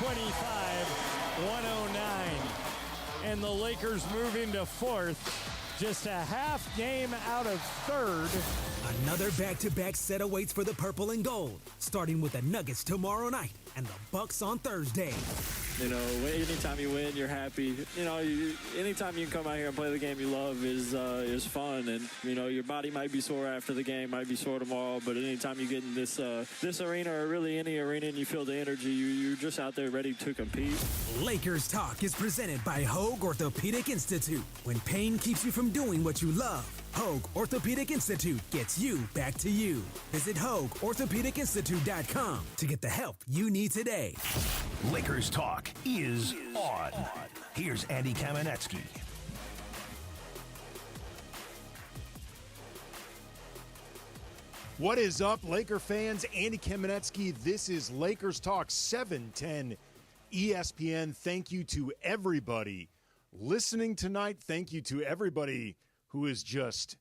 125-109. And the Lakers moving to fourth, just a half game out of third. Another back-to-back set awaits for the purple and gold, starting with the Nuggets tomorrow night and the Bucks on Thursday. You know, anytime you win, you're happy. You know, anytime you can come out here and play the game you love is fun. And, you know, your body might be sore after the game, might be sore tomorrow, but anytime you get in this arena or really any arena and you feel the energy, you're just out there ready to compete. Lakers Talk is presented by Hoag Orthopedic Institute. When pain keeps you from doing what you love, Hoag Orthopedic Institute gets you back to you. Visit HoagOrthopedicInstitute.com to get the help you need today. Lakers Talk is on. Here's Andy Kamenetsky. What is up, Laker fans? Andy Kamenetsky. This is Lakers Talk 710 ESPN. Thank you to everybody listening tonight. Thank you to everybody who is just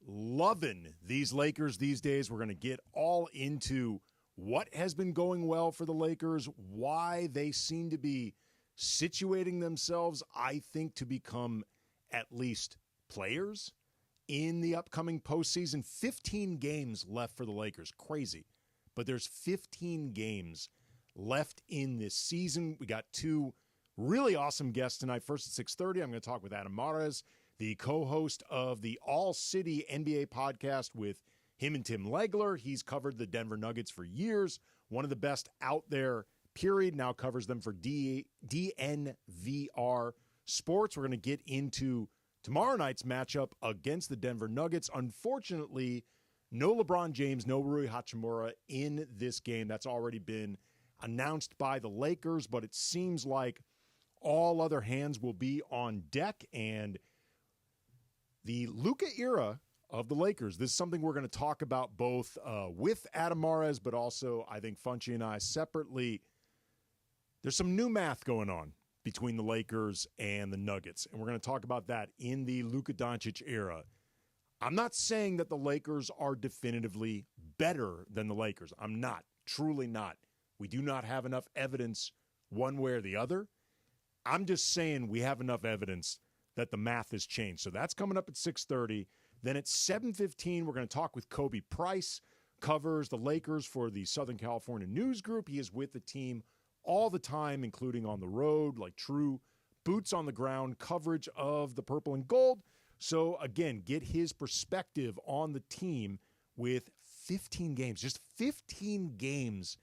loving these Lakers these days. We're going to get all into what has been going well for the Lakers, why they seem to be situating themselves, I think, to become at least players in the upcoming postseason. 15 games left for the Lakers. Crazy. But there's 15 games left in this season. We got two really awesome guests tonight. First at 6:30, I'm going to talk with Adam Mares, the co-host of the All City NBA podcast with him and Tim Legler. He's covered the Denver Nuggets for years. One of the best out there, period. Now covers them for DNVR Sports. We're going to get into tomorrow night's matchup against the Denver Nuggets. Unfortunately, no LeBron James, no Rui Hachimura in this game. That's already been announced by the Lakers, but it seems like all other hands will be on deck. And the Luka era of the Lakers, this is something we're going to talk about both with Adam Mares, but also I think Funchy and I separately. There's some new math going on between the Lakers and the Nuggets, and we're going to talk about that in the Luka Doncic era. I'm not saying that the Lakers are definitively better than the Lakers. I'm not, truly not. We do not have enough evidence one way or the other. I'm just saying we have enough evidence that the math has changed. So that's coming up at 6:30. Then at 7:15, we're going to talk with Kobe Price, covers the Lakers for the Southern California News Group. He is with the team all the time, including on the road, like true boots on the ground coverage of the purple and gold. So again, get his perspective on the team with 15 games, just 15 games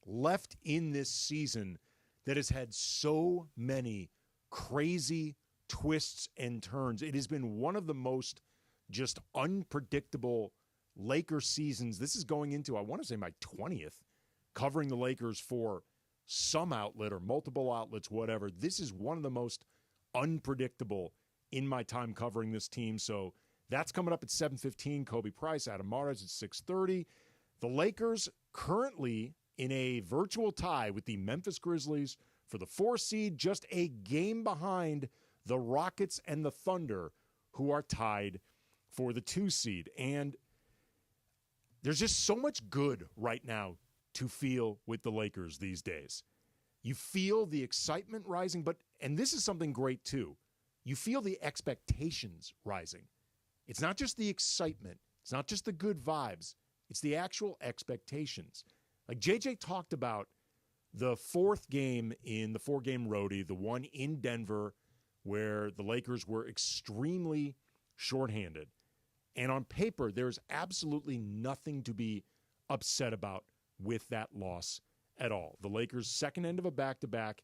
left in this season that has had so many crazy twists and turns. It has been one of the most just unpredictable Lakers seasons. This is going into, I want to say, my 20th covering the Lakers for some outlet or multiple outlets, whatever. This is one of the most unpredictable in my time covering this team. So that's coming up at 7:15. Kobe Price, Adam Mares at 6:30. The Lakers currently in a virtual tie with the Memphis Grizzlies for the 4 seed, just a game behind the Rockets and the Thunder, who are tied for the 2 seed. And there's just so much good right now to feel with the Lakers these days. You feel the excitement rising, and this is something great too, you feel the expectations rising. It's not just the excitement. It's not just the good vibes. It's the actual expectations. Like JJ talked about the 4th game in the 4-game roadie, the one in Denver where the Lakers were extremely shorthanded. And on paper, there's absolutely nothing to be upset about with that loss at all. The Lakers' second end of a back-to-back,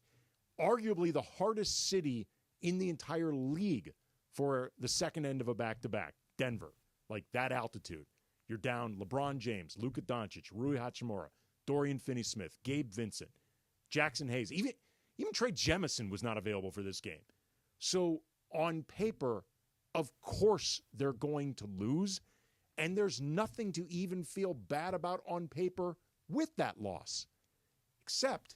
arguably the hardest city in the entire league for the second end of a back-to-back, Denver. Like that altitude. You're down LeBron James, Luka Doncic, Rui Hachimura, Dorian Finney-Smith, Gabe Vincent, Jackson Hayes. Even Trey Jemison was not available for this game. So on paper, of course they're going to lose, and there's nothing to even feel bad about on paper with that loss, except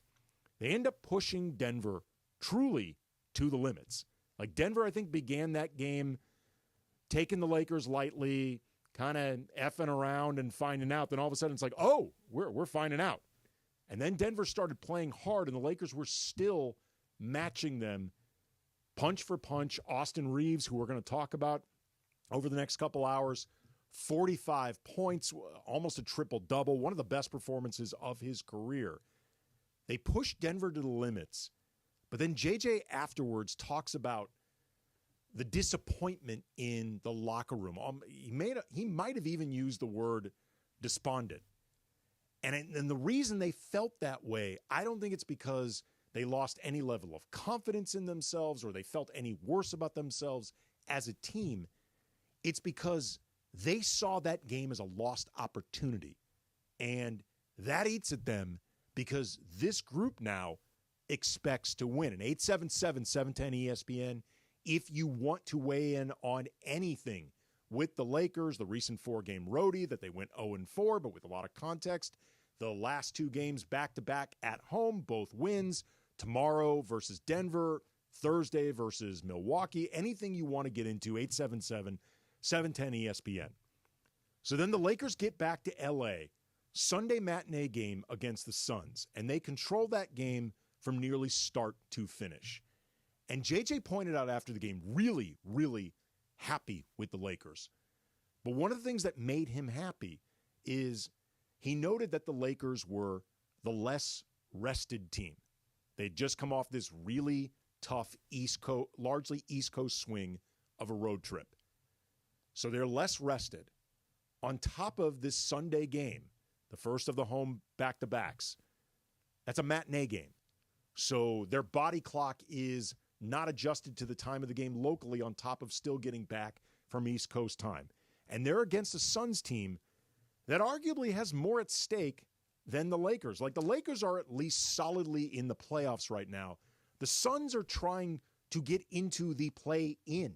they end up pushing Denver truly to the limits. Like Denver, I think, began that game taking the Lakers lightly, kind of effing around and finding out. Then all of a sudden it's like, oh, we're finding out. And then Denver started playing hard, and the Lakers were still matching them punch for punch. Austin Reeves, who we're going to talk about over the next couple hours, 45 points, almost a triple-double, one of the best performances of his career. They pushed Denver to the limits, but then JJ afterwards talks about the disappointment in the locker room. He might have even used the word despondent. And the reason they felt that way, I don't think it's because they lost any level of confidence in themselves or they felt any worse about themselves as a team. It's because they saw that game as a lost opportunity. And that eats at them because this group now expects to win. And 877-710-ESPN, if you want to weigh in on anything with the Lakers, the recent 4-game roadie that they went 0-4, but with a lot of context, the last 2 games back-to-back at home, both wins, tomorrow versus Denver, Thursday versus Milwaukee, anything you want to get into, 877-710-ESPN. So then the Lakers get back to L.A., Sunday matinee game against the Suns, and they control that game from nearly start to finish. And JJ pointed out after the game, really, really happy with the Lakers. But one of the things that made him happy is he noted that the Lakers were the less rested team. They'd just come off this really tough largely East Coast swing of a road trip. So they're less rested. On top of this Sunday game, the first of the home back-to-backs, that's a matinee game. So their body clock is not adjusted to the time of the game locally on top of still getting back from East Coast time. And they're against a Suns team that arguably has more at stake than the Lakers. Like, the Lakers are at least solidly in the playoffs right now. The Suns are trying to get into the play-in,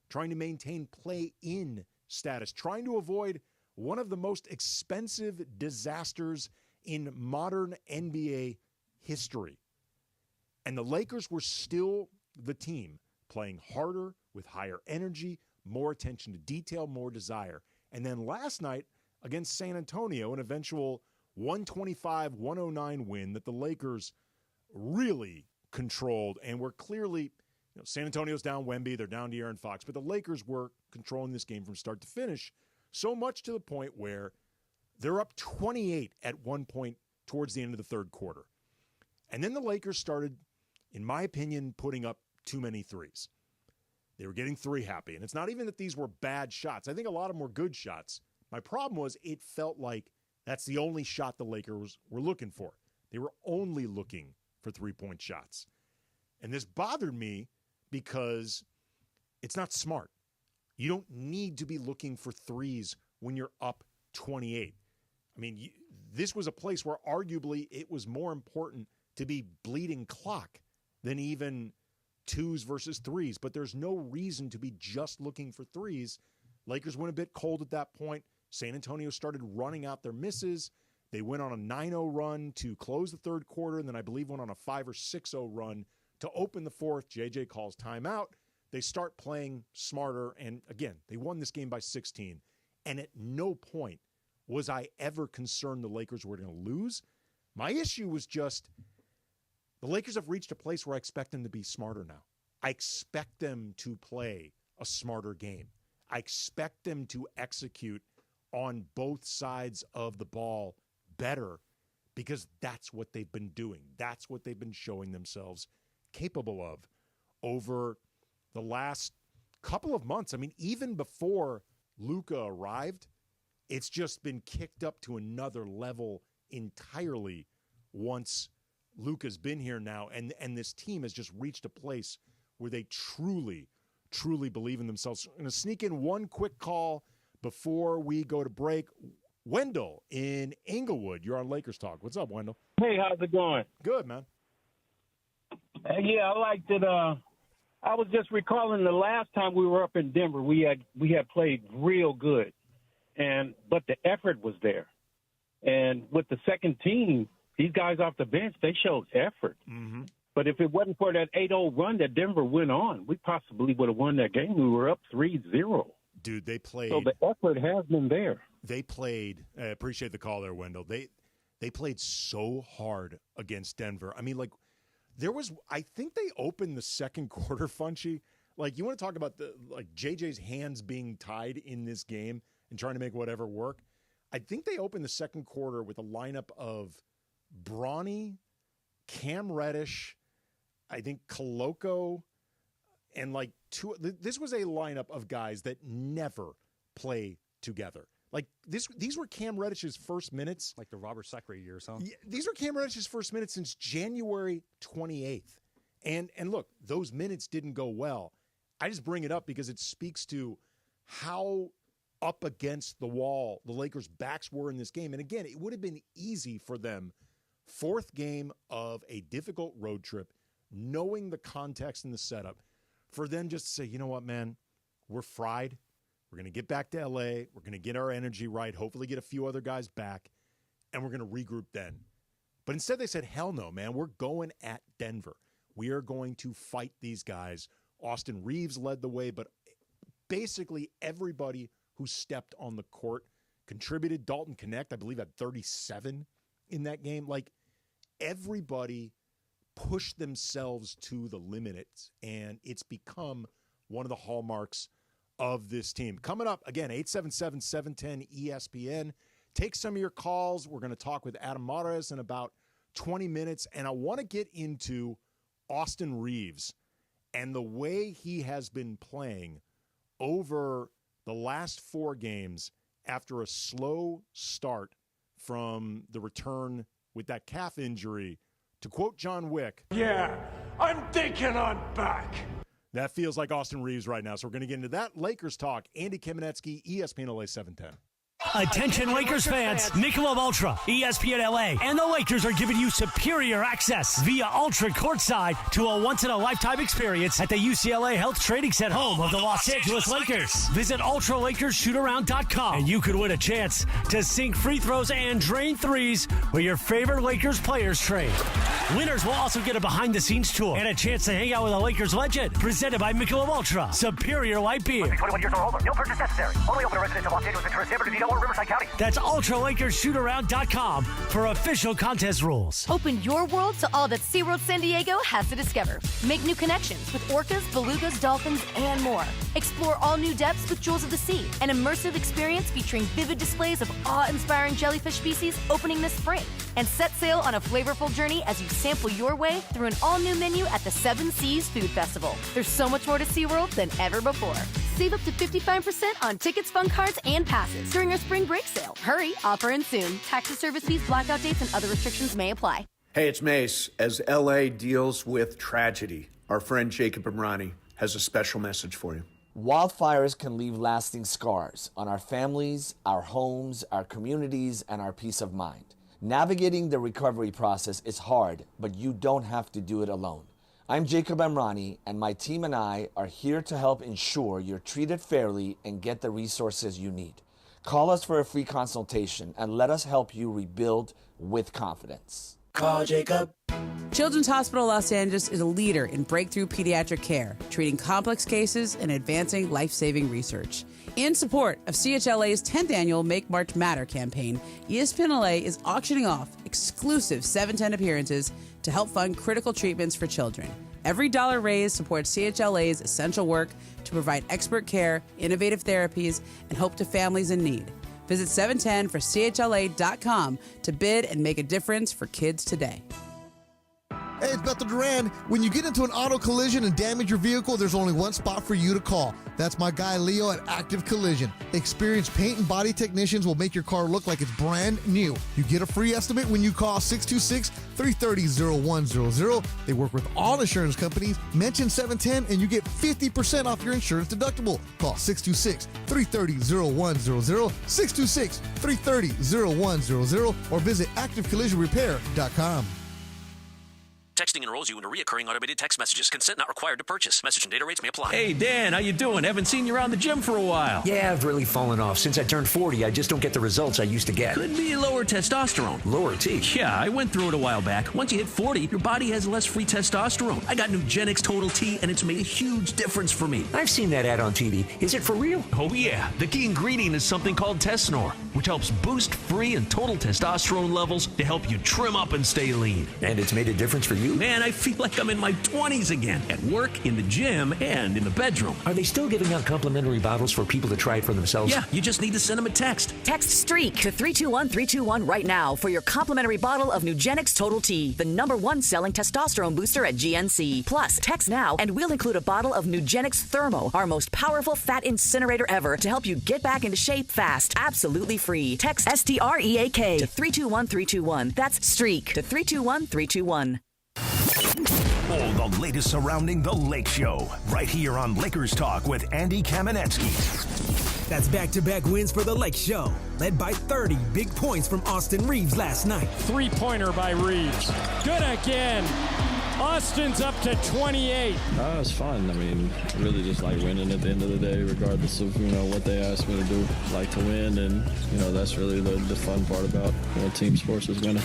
trying to maintain play-in status, trying to avoid one of the most expensive disasters in modern NBA history. And the Lakers were still the team playing harder with higher energy, more attention to detail, more desire. And then last night against San Antonio, an eventual 125-109 win that the Lakers really controlled and were clearly, San Antonio's down Wemby, they're down De'Aaron Fox, but the Lakers were controlling this game from start to finish, so much to the point where they're up 28 at one point towards the end of the third quarter. And then the Lakers started, in my opinion, putting up too many threes. They were getting three happy. And it's not even that these were bad shots. I think a lot of them were good shots. My problem was it felt like that's the only shot the Lakers were looking for. They were only looking for three-point shots. And this bothered me because it's not smart. You don't need to be looking for threes when you're up 28. I mean, this was a place where arguably it was more important to be bleeding clock than even twos versus threes. But there's no reason to be just looking for threes. Lakers went a bit cold at that point. San Antonio started running out their misses. They went on a 9-0 run to close the third quarter, and then I believe went on a 5 or 6-0 run to open the fourth. JJ calls timeout. They start playing smarter, and again, they won this game by 16. And at no point was I ever concerned the Lakers were going to lose. My issue was just the Lakers have reached a place where I expect them to be smarter now. I expect them to play a smarter game. I expect them to execute on both sides of the ball better because that's what they've been doing. That's what they've been showing themselves capable of over the last couple of months. I mean, even before Luka arrived, it's just been kicked up to another level entirely once Luka's been here now, and this team has just reached a place where they truly believe in themselves. I'm going to sneak in one quick call before we go to break. Wendell in Inglewood, you're on Lakers Talk. What's up, Wendell? Hey, how's it going? Good, man. Yeah, I liked it. I was just recalling the last time we were up in Denver, we had played real good, but the effort was there. And with the second team, these guys off the bench, they showed effort. Mm-hmm. But if it wasn't for that 8-0 run that Denver went on, we possibly would have won that game. We were up 3-0. Dude, they played. So the effort has been there. They played. I appreciate the call there, Wendell. they played so hard against Denver. I mean, like, I think they opened the second quarter, Funchy. Like, you want to talk about JJ's hands being tied in this game and trying to make whatever work. I think they opened the second quarter with a lineup of Bronny, Cam Reddish, I think Koloko, and like this was a lineup of guys that never play together. Like these were Cam Reddish's first minutes. Like the Robert Sacre years, huh? Yeah, these were Cam Reddish's first minutes since January 28th. And look, those minutes didn't go well. I just bring it up because it speaks to how up against the wall the Lakers' backs were in this game. And again, it would have been easy for them, fourth game of a difficult road trip, knowing the context and the setup, for them just to say, you know what, man, we're fried. We're going to get back to L.A. We're going to get our energy right, hopefully get a few other guys back, and we're going to regroup then. But instead they said, hell no, man, we're going at Denver. We are going to fight these guys. Austin Reeves led the way, but basically everybody who stepped on the court contributed. Dalton Connect, I believe, had 37 in that game. Like, everybody pushed themselves to the limits, and it's become one of the hallmarks of this team. Coming up, again, 877-710-ESPN. Take some of your calls. We're going to talk with Adam Mares in about 20 minutes, and I want to get into Austin Reeves and the way he has been playing over the last 4 games after a slow start from the return with that calf injury. To quote John Wick, "Yeah, I'm thinking I'm back." That feels like Austin Reeves right now. So we're going to get into that. Lakers talk. Andy Kamenetsky, ESPN LA 710. Attention Lakers fans, Michelob Ultra, ESPN LA, and the Lakers are giving you superior access via Ultra courtside to a once-in-a-lifetime experience at the UCLA Health Training Center, home of the Los Angeles Lakers. Visit UltraLakersShootAround.com, and you could win a chance to sink free throws and drain threes where your favorite Lakers players train. Winners will also get a behind-the-scenes tour and a chance to hang out with a Lakers legend. Presented by Michelob Ultra, superior light beer. 21 years or older. No purchase necessary. Only open to residents of Los Angeles, Ventura, San Bernardino, or Riverside County. That's UltraLakersShootAround.com for official contest rules. Open your world to all that SeaWorld San Diego has to discover. Make new connections with orcas, belugas, dolphins, and more. Explore all new depths with Jewels of the Sea, an immersive experience featuring vivid displays of awe-inspiring jellyfish species opening this spring. And set sail on a flavorful journey as you sample your way through an all-new menu at the Seven Seas Food Festival. There's so much more to SeaWorld than ever before. Save up to 55% on tickets, fun cards, and passes during our spring break sale. Hurry, offer ends soon. Taxes, service fees, blackout dates, and other restrictions may apply. Hey, it's Mace. As LA deals with tragedy, our friend Jacob Imrani has a special message for you. Wildfires can leave lasting scars on our families, our homes, our communities, and our peace of mind. Navigating the recovery process is hard, but you don't have to do it alone. I'm Jacob Imrani, and my team and I are here to help ensure you're treated fairly and get the resources you need. Call us for a free consultation and let us help you rebuild with confidence. Call Jacob. Children's Hospital Los Angeles is a leader in breakthrough pediatric care, treating complex cases and advancing life-saving research. In support of CHLA's 10th annual Make March Matter campaign, ESPN LA is auctioning off exclusive 710 appearances to help fund critical treatments for children. Every dollar raised supports CHLA's essential work to provide expert care, innovative therapies, and hope to families in need. Visit 710forchla.com to bid and make a difference for kids today. Hey, it's Bethel Duran. When you get into an auto collision and damage your vehicle, there's only one spot for you to call. That's my guy Leo at Active Collision. Experienced paint and body technicians will make your car look like it's brand new. You get a free estimate when you call 626-330-0100. They work with all insurance companies. Mention 710 and you get 50% off your insurance deductible. Call 626-330-0100, 626-330-0100, or visit ActiveCollisionRepair.com. Texting enrolls you into recurring automated text messages. Consent not required to purchase. Message and data rates may apply. Hey, Dan, how you doing? Haven't seen you around the gym for a while. Yeah, I've really fallen off. Since I turned 40, I just don't get the results I used to get. Could be lower testosterone. Lower T? Yeah, I went through it a while back. Once you hit 40, your body has less free testosterone. I got Nugenix Total T, and it's made a huge difference for me. I've seen that ad on TV. Is it for real? Oh, yeah. The key ingredient is something called Tesnor, which helps boost free and total testosterone levels to help you trim up and stay lean. And it's made a difference for you? Man, I feel like I'm in my 20s again. At work, in the gym, and in the bedroom. Are they still giving out complimentary bottles for people to try it for themselves? Yeah, you just need to send them a text. Text STREAK to 321-321 right now for your complimentary bottle of Nugenix Total T, the #1 selling testosterone booster at GNC. Plus, text now and we'll include a bottle of Nugenix Thermo, our most powerful fat incinerator ever, to help you get back into shape fast. Absolutely free. Text STREAK to 321-321. That's STREAK to 321-321. All the latest surrounding the Lake Show, right here on Lakers Talk with Andy Kamenetsky. That's back-to-back wins for the Lake Show, led by 30 big points from Austin Reeves last night. Three-pointer by Reeves. Good again. Austin's up to 28. It's fun. I mean, really just like winning at the end of the day, regardless of, what they ask me to do. Like to win, and, that's really the fun part about team sports is winning.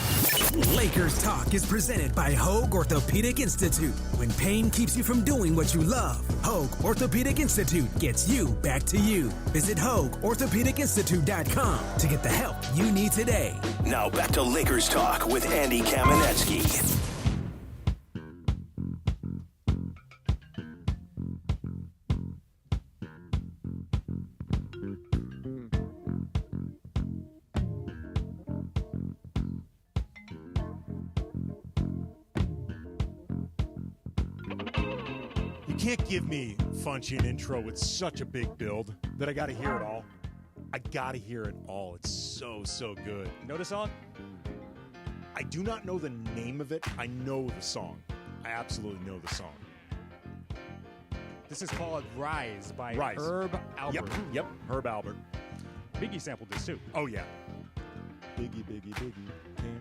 Lakers Talk is presented by Hoag Orthopedic Institute. When pain keeps you from doing what you love, Hoag Orthopedic Institute gets you back to you. Visit HoagOrthopedicInstitute.com to get the help you need today. Now back to Lakers Talk with Andy Kamenetsky. You can't give me Funchy an intro with such a big build that I got to hear it all. I got to hear it all. It's so good. You know the song? I do not know the name of it. I know the song. I absolutely know the song. This is called Rise by Rise. Herb Albert. Yep, Herb Albert. Biggie sampled this too. Oh, yeah. Biggie, can't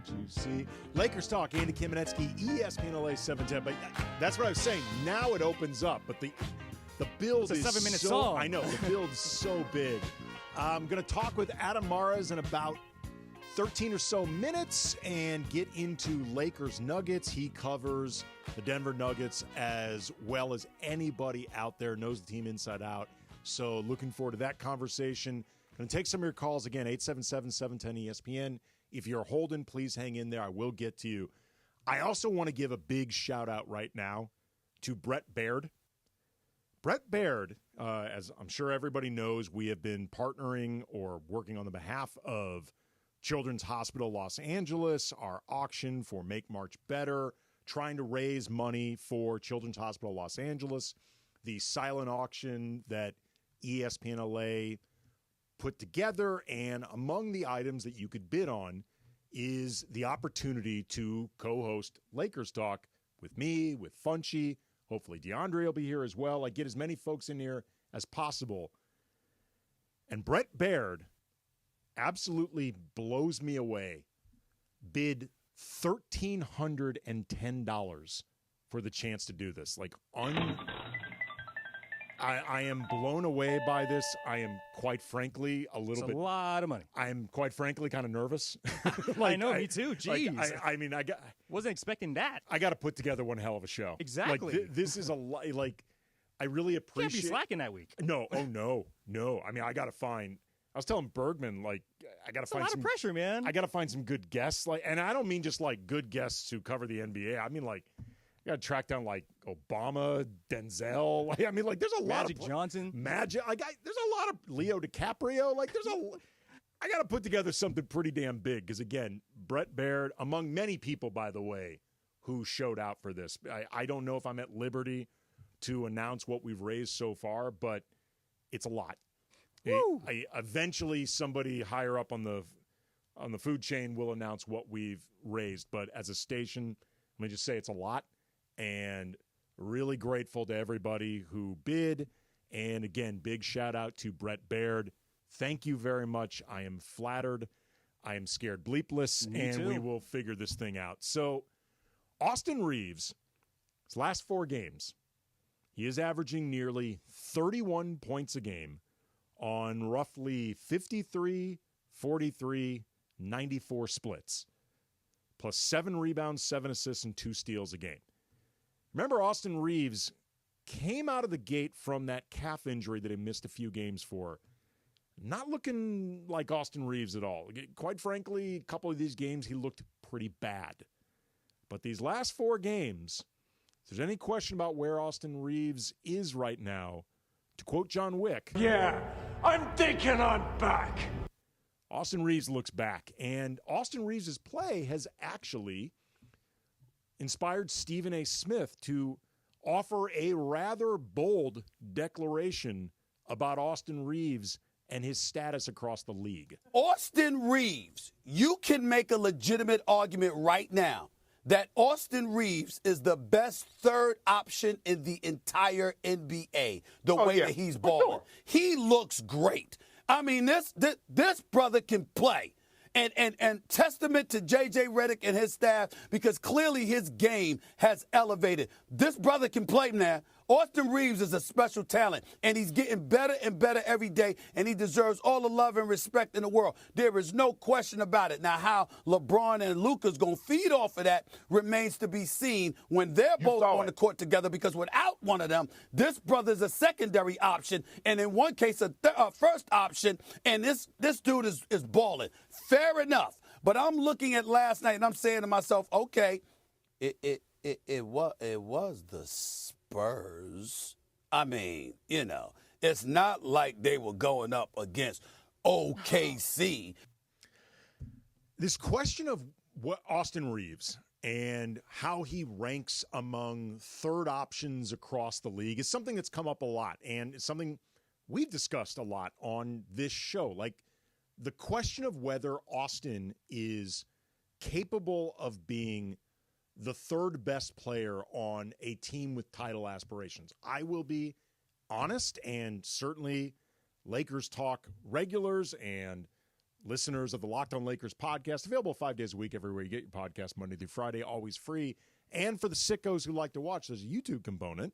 you see? Lakers Talk, Andy Kamenetsky, ESPN LA 710. But that's what I was saying. Now it opens up, but the build It's a is 7-minute so, song. I know, the build's so big. I'm going to talk with Adam Mares in about 13 or so minutes and get into Lakers Nuggets. He covers the Denver Nuggets as well as anybody out there, knows the team inside out. So looking forward to that conversation. Going to take some of your calls again, 877-710-ESPN. If you're holding, please hang in there. I will get to you. I also want to give a big shout out right now to Brett Baird. Brett Baird, as I'm sure everybody knows, we have been partnering or working on the behalf of Children's Hospital Los Angeles, our auction for Make March Better, trying to raise money for Children's Hospital Los Angeles, the silent auction that ESPN LA put together, and among the items that you could bid on is the opportunity to co-host Lakers Talk with me, with Funchy. Hopefully DeAndre will be here as well. I get as many folks in here as possible. And Brett Baird absolutely blows me away. Bid $1,310 for the chance to do this. I am blown away by this. I am quite frankly a lot of money. I am quite frankly kind of nervous. I know, me too. Jeez. I wasn't expecting that. I got to put together one hell of a show. Exactly. This is I really appreciate. Can't be slacking that week. No. Oh no. I mean, I got to find. I was telling Bergman, I got to find a lot of pressure, man. I got to find some good guests, and I don't mean just good guests who cover the NBA. I mean you got to track down Obama, Denzel. I mean there's a lot Magic Johnson. There's a lot of Leo DiCaprio. I got to put together something pretty damn big because again, Brett Baird, among many people, by the way, who showed out for this. I don't know if I'm at liberty to announce what we've raised so far, but it's a lot. Eventually, somebody higher up on the food chain will announce what we've raised. But as a station, let me just say it's a lot, and really grateful to everybody who bid. And again, big shout out to Brett Baird. Thank you very much. I am flattered. I am scared bleepless, Me and too. we will figure this thing out. So Austin Reeves, his last 4 games, he is averaging nearly 31 points a game on roughly 53, 43, 94 splits, plus 7 rebounds, 7 assists, and 2 steals a game. Remember, Austin Reeves came out of the gate from that calf injury that he missed a few games for. Not looking like Austin Reeves at all. Quite frankly, a couple of these games, he looked pretty bad. But these last 4 games, if there's any question about where Austin Reeves is right now, to quote John Wick, yeah, I'm thinking I'm back. Austin Reeves looks back. And Austin Reeves' play has actually inspired Stephen A. Smith to offer a rather bold declaration about Austin Reeves and his status across the league. Austin Reeves, you can make a legitimate argument right now that Austin Reeves is the best third option in the entire NBA, the way that he's balling. Sure. He looks great. I mean, this brother can play. And testament to J.J. Redick and his staff, because clearly his game has elevated. This brother can play now. Austin Reeves is a special talent, and he's getting better and better every day, and he deserves all the love and respect in the world. There is no question about it. Now, how LeBron and Luka's going to feed off of that remains to be seen when they're both on the court together, because without one of them, this brother's a secondary option, and in one case, a first option, and this dude is balling. Fair enough. But I'm looking at last night, and I'm saying to myself, okay, it was the Spurs. I mean, it's not like they were going up against OKC. This question of what Austin Reeves and how he ranks among third options across the league is something that's come up a lot, and it's something we've discussed a lot on this show. Like, the question of whether Austin is capable of being the third best player on a team with title aspirations. I will be honest, and certainly Lakers Talk regulars and listeners of the Locked On Lakers podcast, available 5 days a week everywhere you get your podcast, Monday through Friday, always free. And for the sickos who like to watch, there's a YouTube component.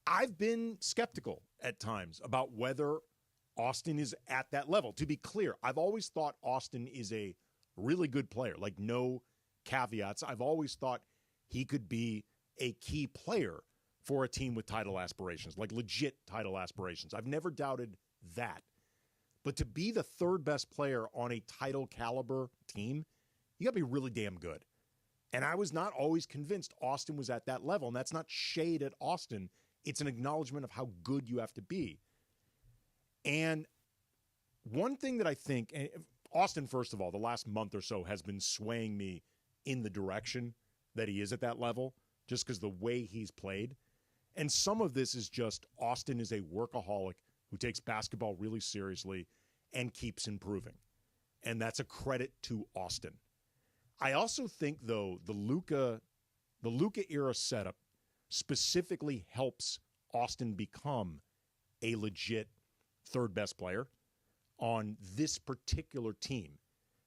I've been skeptical at times about whether Austin is at that level. To be clear, I've always thought Austin is a really good player, like no caveats. I've always thought he could be a key player for a team with title aspirations, like legit title aspirations. I've never doubted that. But to be the third best player on a title caliber team, you got to be really damn good. And I was not always convinced Austin was at that level. And that's not shade at Austin. It's an acknowledgement of how good you have to be. And one thing that I think, Austin, first of all, the last month or so has been swaying me in the direction that he is at that level, just because the way he's played. And some of this is just Austin is a workaholic who takes basketball really seriously and keeps improving. And that's a credit to Austin. I also think, though, the Luka era setup specifically helps Austin become a legit third best player on this particular team.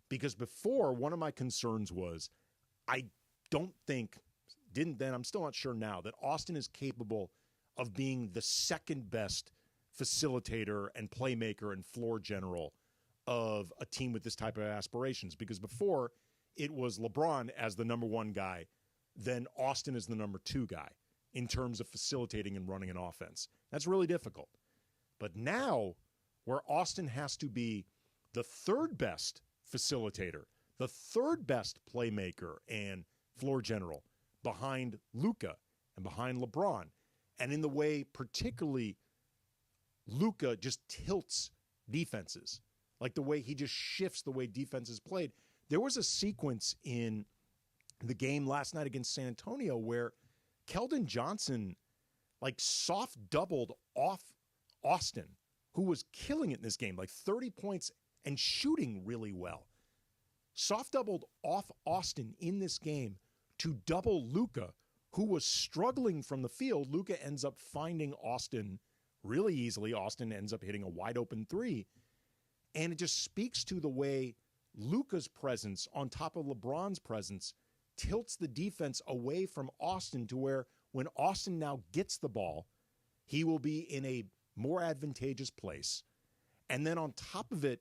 Because before, one of my concerns was, I didn't then, I'm still not sure now, that Austin is capable of being the second best facilitator and playmaker and floor general of a team with this type of aspirations. Because before, it was LeBron as the number one guy, then Austin as the number 2 guy in terms of facilitating and running an offense. That's really difficult. But now, where Austin has to be the third best facilitator, the third best playmaker and floor general behind Luka and behind LeBron, and in the way particularly Luka just tilts defenses, like the way he just shifts the way defense is played. There was a sequence in the game last night against San Antonio where Keldon Johnson soft doubled off Austin, who was killing it in this game, like 30 points and shooting really well. Soft doubled off Austin in this game to double Luka, who was struggling from the field. Luka ends up finding Austin really easily. Austin ends up hitting a wide open 3. And it just speaks to the way Luka's presence on top of LeBron's presence tilts the defense away from Austin to where when Austin now gets the ball, he will be in a more advantageous place. And then on top of it,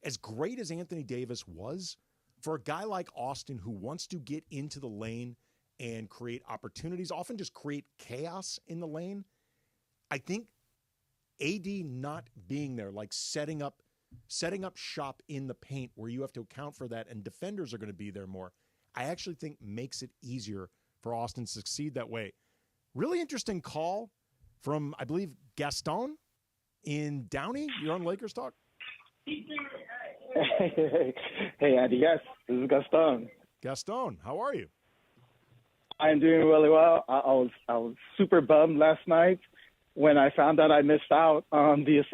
as great as Anthony Davis was, for a guy like Austin who wants to get into the lane and create opportunities, often just create chaos in the lane, I think AD not being there, like setting up shop in the paint where you have to account for that and defenders are going to be there more, I actually think makes it easier for Austin to succeed that way. Really interesting call from, I believe, Gaston in Downey. You're on Lakers Talk. Hey, Andy. Yes, this is Gaston. Gaston, how are you? I'm doing really well. I was super bummed last night when I found out I missed out on this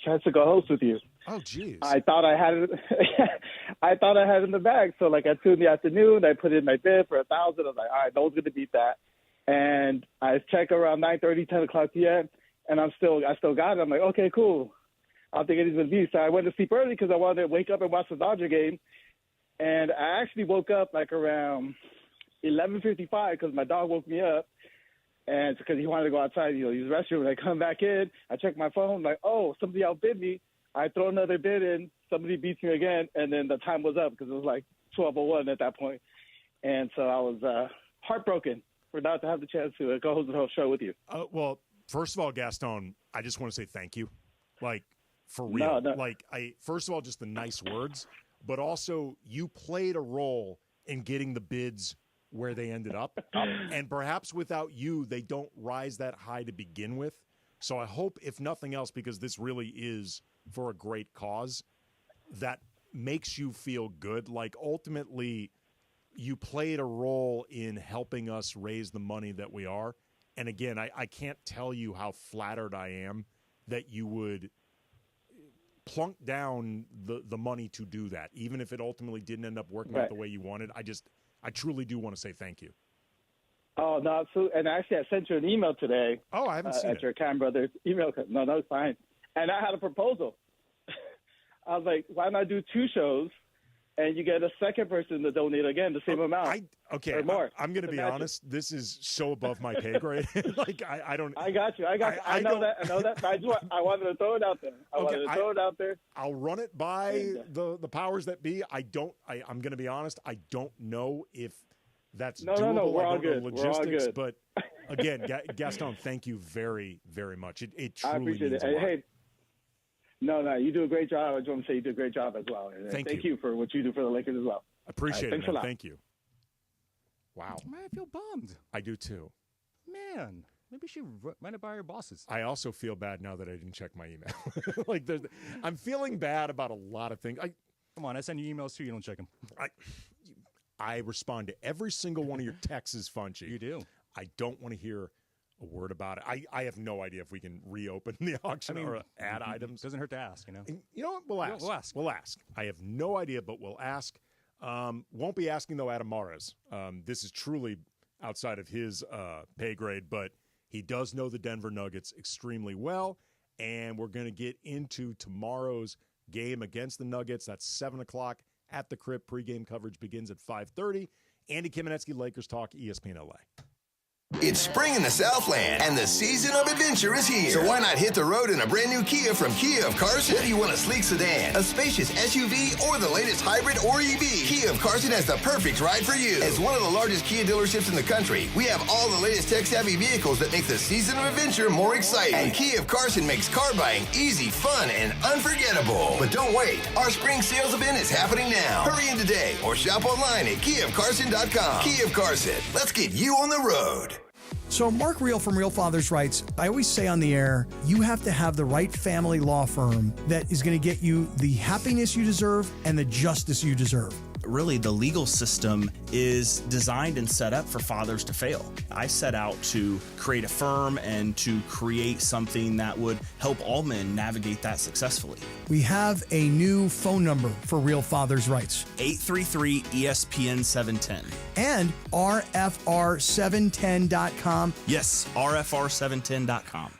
chance to go host with you. Oh, geez. I thought I had it. I thought I had it in the bag. So, like, at 2 p.m, I put in my bid for $1,000. I was like, all right, no one's going to beat that. And I check around 9:30, 10 o'clock p.m., and I still got it. I'm like, okay, cool. I don't think anything's going to be. So I went to sleep early because I wanted to wake up and watch the Dodger game. And I actually woke up like around 11:55 because my dog woke me up. And because he wanted to go outside, use the restroom. And I come back in, I check my phone, like, oh, somebody outbid me. I throw another bid in, somebody beats me again, and then the time was up because it was like 12:01 at that point. And so I was heartbroken for not to have the chance to go host the whole show with you. Well, first of all, Gaston, I just want to say thank you. Like, for real. No. Like, first of all, just the nice words, but also you played a role in getting the bids where they ended up. And perhaps without you, they don't rise that high to begin with. So I hope, if nothing else, because this really is for a great cause, that makes you feel good. Like, ultimately, you played a role in helping us raise the money that we are. And again, I can't tell you how flattered I am that you would plunk down the money to do that, even if it ultimately didn't end up working out the way you wanted. I truly do want to say thank you. Oh, no, and actually I sent you an email today. Oh, I haven't seen it. At your Cam Brothers email. No, it's fine. And I had a proposal. I was like, why not do 2 shows and you get a second person to donate again the same amount? Or more. I'm going to be honest. This is so above my pay grade. Like, I don't. I got you. I know that. I wanted to throw it out there. I'll run it by the powers that be. I'm going to be honest. I don't know if that's doable. No. We're all good. Logistics, but again, Gaston, thank you very, very much. It truly I appreciate means it. a lot. Hey, no, you do a great job. I just want to say you do a great job as well. And thank you for what you do for the Lakers as well. Appreciate it. Thanks a lot. Thank you. Wow. I feel bummed. I do too. Man, maybe she run it by her bosses. I also feel bad now that I didn't check my email. Like, I'm feeling bad about a lot of things. Come on, I send you emails too. You don't check them. I respond to every single one of your texts, Funchy. You do. I don't want to hear a word about it. I have no idea if we can reopen the auction or add items. Doesn't hurt to ask, you know. And you know what? We'll ask. I have no idea, but we'll ask. Won't be asking, though, Adam Mares. This is truly outside of his pay grade, but he does know the Denver Nuggets extremely well, and we're going to get into tomorrow's game against the Nuggets. That's 7 o'clock at the Crib. Pregame coverage begins at 5:30. Andy Kamenetsky, Lakers Talk, ESPN LA. It's spring in the Southland, and the season of adventure is here. So why not hit the road in a brand new Kia from Kia of Carson? Whether you want a sleek sedan, a spacious SUV, or the latest hybrid or EV, Kia of Carson has the perfect ride for you. As one of the largest Kia dealerships in the country, we have all the latest tech-savvy vehicles that make the season of adventure more exciting. And Kia of Carson makes car buying easy, fun, and unforgettable. But don't wait. Our spring sales event is happening now. Hurry in today or shop online at KiaofCarson.com. Kia of Carson. Let's get you on the road. So Mark Real from Real Fathers writes, I always say on the air, you have to have the right family law firm that is going to get you the happiness you deserve and the justice you deserve. Really, the legal system is designed and set up for fathers to fail. I set out to create a firm and to create something that would help all men navigate that successfully. We have a new phone number for Real Fathers Rights. 833-ESPN-710. And RFR710.com. Yes, RFR710.com.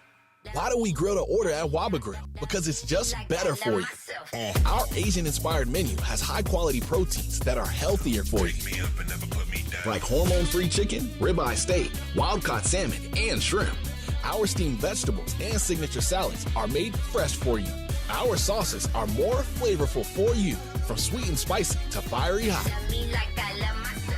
Why do we grill to order at Waba Grill? Because it's just better for you. And our Asian-inspired menu has high-quality proteins that are healthier for you. Like hormone-free chicken, ribeye steak, wild-caught salmon, and shrimp. Our steamed vegetables and signature salads are made fresh for you. Our sauces are more flavorful for you, from sweet and spicy to fiery hot.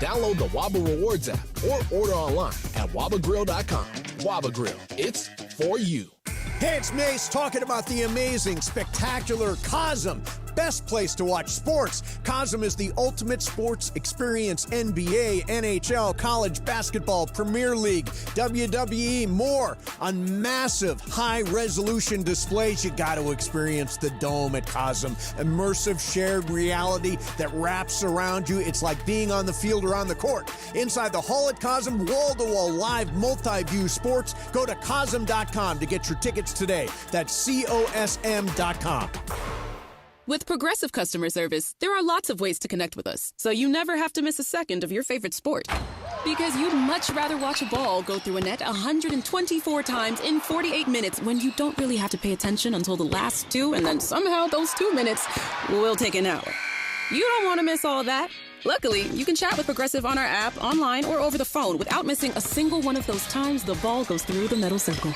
Download the Waba Rewards app or order online at wabagrill.com. Waba Grill, it's for you. Hey, it's Mace talking about the amazing, spectacular Cosm. Best place to watch sports. Cosm is the ultimate sports experience. NBA, NHL, college basketball, Premier League, WWE, more. On massive, high-resolution displays, you got to experience the Dome at Cosm. Immersive shared reality that wraps around you. It's like being on the field or on the court. Inside the hall at Cosm, wall-to-wall live multi-view sports. Go to Cosm.com to get your tickets today. That's COSM.com. With Progressive Customer Service, there are lots of ways to connect with us, so you never have to miss a second of your favorite sport. Because you'd much rather watch a ball go through a net 124 times in 48 minutes when you don't really have to pay attention until the last two, and then somehow those 2 minutes will take an hour. You don't want to miss all that. Luckily, you can chat with Progressive on our app, online, or over the phone without missing a single one of those times the ball goes through the metal circle.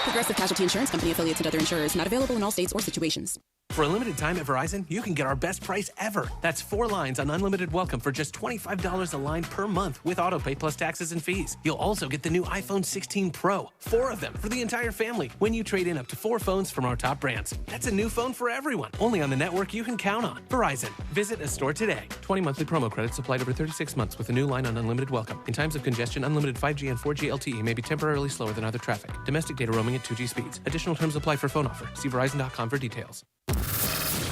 Progressive Casualty Insurance Company, affiliates, and other insurers. Not available in all states or situations. For a limited time at Verizon, you can get our best price ever. That's 4 lines on unlimited welcome for just $25 a line per month with autopay plus taxes and fees. You'll also get the new iPhone 16 Pro, 4 of them for the entire family when you trade in up to 4 phones from our top brands. That's a new phone for everyone, only on the network you can count on. Verizon. Visit a store today. 20 monthly promo credits applied over 36 months with a new line on unlimited welcome. In times of congestion, unlimited 5G and 4G LTE may be temporarily slower than other traffic. Domestic data roaming at 2G speeds. Additional terms apply for phone offer. See Verizon.com for details.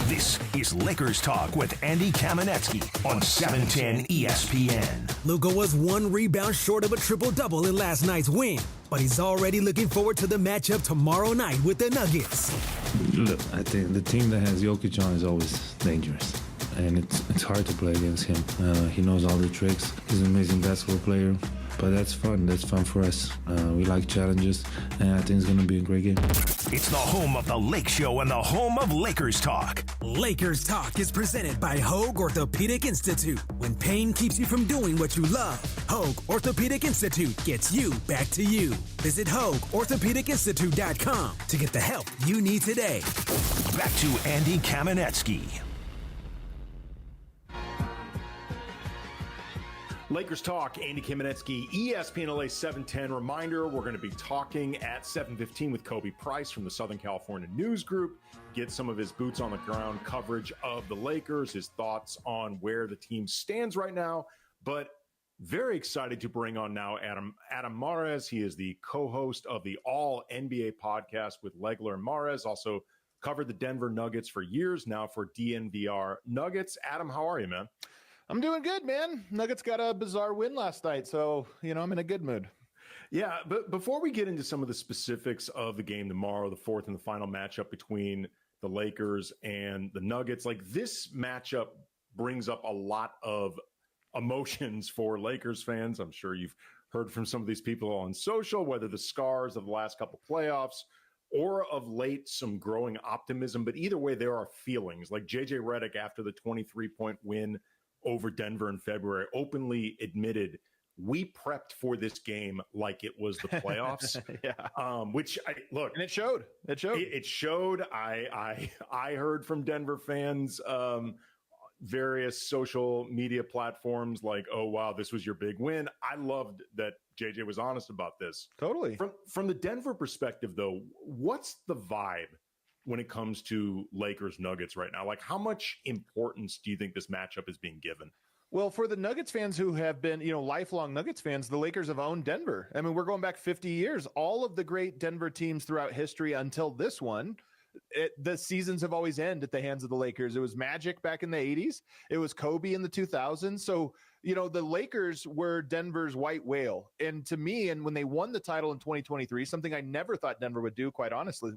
This is Lakers Talk with Andy Kamenetsky on 710 ESPN. Luka was 1 rebound short of a triple-double in last night's win, but he's already looking forward to the matchup tomorrow night with the Nuggets. Look, I think the team that has Jokic on is always dangerous, and it's hard to play against him. He knows all the tricks. He's an amazing basketball player. But that's fun. That's fun for us. We like challenges, and I think it's going to be a great game. It's the home of the Lake Show and the home of Lakers Talk. Lakers Talk is presented by Hoag Orthopedic Institute. When pain keeps you from doing what you love, Hoag Orthopedic Institute gets you back to you. Visit HoagOrthopedicInstitute.com to get the help you need today. Back to Andy Kamenetsky. Lakers Talk, Andy Kamenetsky, ESPN LA 710. Reminder, we're going to be talking at 7:15 with Kobe Price from the Southern California News Group. Get some of his boots on the ground coverage of the Lakers, his thoughts on where the team stands right now. But very excited to bring on now Adam Mares. He is the co-host of the All NBA podcast with Legler and Mares. Also covered the Denver Nuggets for years now for DNVR Nuggets. Adam, how are you, man? I'm doing good, man. Nuggets got a bizarre win last night, so, I'm in a good mood. Yeah, but before we get into some of the specifics of the game tomorrow, the fourth and the final matchup between the Lakers and the Nuggets, like this matchup brings up a lot of emotions for Lakers fans. I'm sure you've heard from some of these people on social, whether the scars of the last couple playoffs or of late some growing optimism. But either way, there are feelings. Like JJ Redick after the 23-point win over Denver in February openly admitted we prepped for this game like it was the playoffs. Which look, and it showed. It showed. I heard from Denver fans, various social media platforms like, oh wow, this was your big win. I loved that JJ was honest about this. Totally. From the Denver perspective, though, what's the vibe when it comes to Lakers Nuggets right now? Like, how much importance do you think this matchup is being given? Well, for the Nuggets fans who have been, lifelong Nuggets fans, the Lakers have owned Denver. I mean, we're going back 50 years. All of the great Denver teams throughout history until this one, the seasons have always ended at the hands of the Lakers. It was Magic back in the 80s. It was Kobe in the 2000s. So, the Lakers were Denver's white whale. And to me, and when they won the title in 2023, something I never thought Denver would do, quite honestly,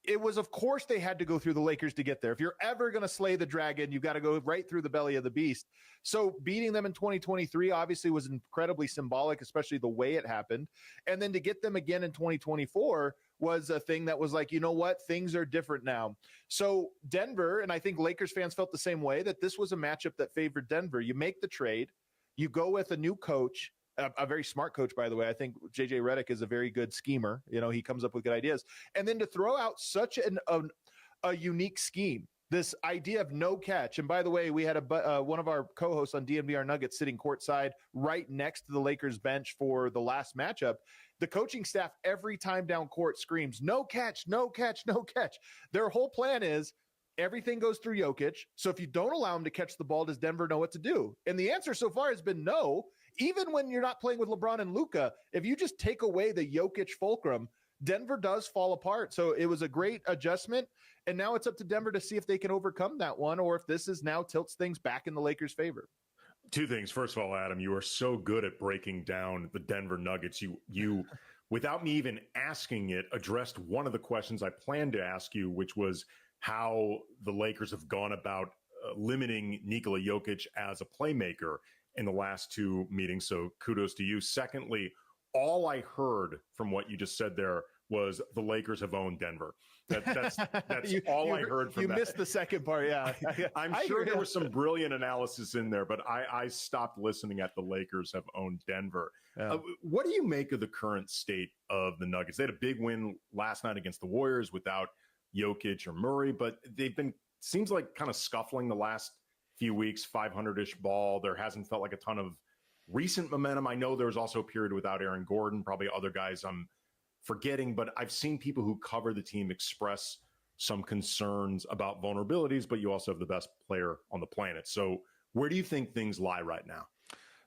it was, of course, they had to go through the Lakers to get there. If you're ever going to slay the dragon, you've got to go right through the belly of the beast. So beating them in 2023 obviously was incredibly symbolic, especially the way it happened. And then to get them again in 2024 was a thing that was like, you know what? Things are different now. So Denver, and I think Lakers fans felt the same way, that this was a matchup that favored Denver. You make the trade, you go with a new coach, a very smart coach, by the way. I think JJ Redick is a very good schemer. You know, he comes up with good ideas. And then to throw out such a unique scheme, this idea of no catch. And by the way, we had one of our co-hosts on DNVR Nuggets sitting courtside right next to the Lakers bench for the last matchup. The coaching staff every time down court screams, no catch, no catch, no catch. Their whole plan is everything goes through Jokic. So if you don't allow him to catch the ball, does Denver know what to do? And the answer so far has been no. Even when you're not playing with LeBron and Luka, if you just take away the Jokic fulcrum, Denver does fall apart. So it was a great adjustment. And now it's up to Denver to see if they can overcome that one, or if this is now tilts things back in the Lakers' favor. Two things. First of all, Adam, you are so good at breaking down the Denver Nuggets. You without me even asking it, addressed one of the questions I planned to ask you, which was how the Lakers have gone about limiting Nikola Jokic as a playmaker in the last two meetings. So kudos to you. Secondly, all I heard from what you just said there was the Lakers have owned Denver. That's all I heard from that. You missed the second part, yeah. I'm sure there was some brilliant analysis in there, but I stopped listening at the Lakers have owned Denver. Yeah. What do you make of the current state of the Nuggets? They had a big win last night against the Warriors without Jokic or Murray, but they've been, seems like, kind of scuffling the last few weeks, 500-ish ball. There hasn't felt like a ton of recent momentum. I know there was also a period without Aaron Gordon, probably other guys I'm forgetting, but I've seen people who cover the team express some concerns about vulnerabilities, but you also have the best player on the planet. So where do you think things lie right now?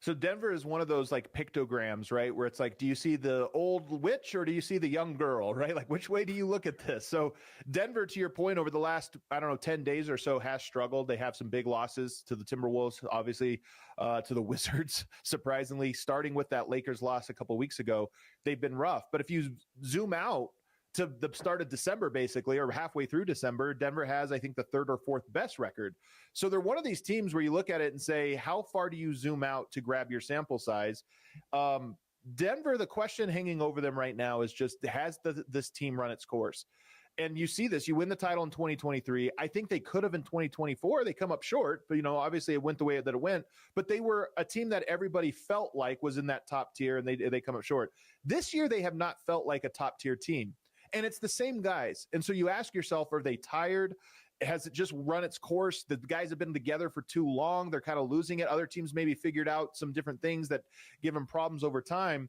So Denver is one of those like pictograms, right? Where it's like, do you see the old witch or do you see the young girl, right? Like, which way do you look at this? So Denver, to your point, over the last, 10 days or so has struggled. They have some big losses to the Timberwolves, obviously, to the Wizards, surprisingly, starting with that Lakers loss a couple of weeks ago. They've been rough. But if you zoom out to the start of December, basically, or halfway through December, Denver has, I think, the third or fourth best record. So they're one of these teams where you look at it and say, how far do you zoom out to grab your sample size? Denver, the question hanging over them right now is just, has this team run its course? And you see this, you win the title in 2023. I think they could have in 2024. They come up short, but, obviously it went the way that it went. But they were a team that everybody felt like was in that top tier, and they come up short. This year, they have not felt like a top tier team. And it's the same guys. And so you ask yourself, are they tired? Has it just run its course? The guys have been together for too long. They're kind of losing it. Other teams maybe figured out some different things that give them problems over time.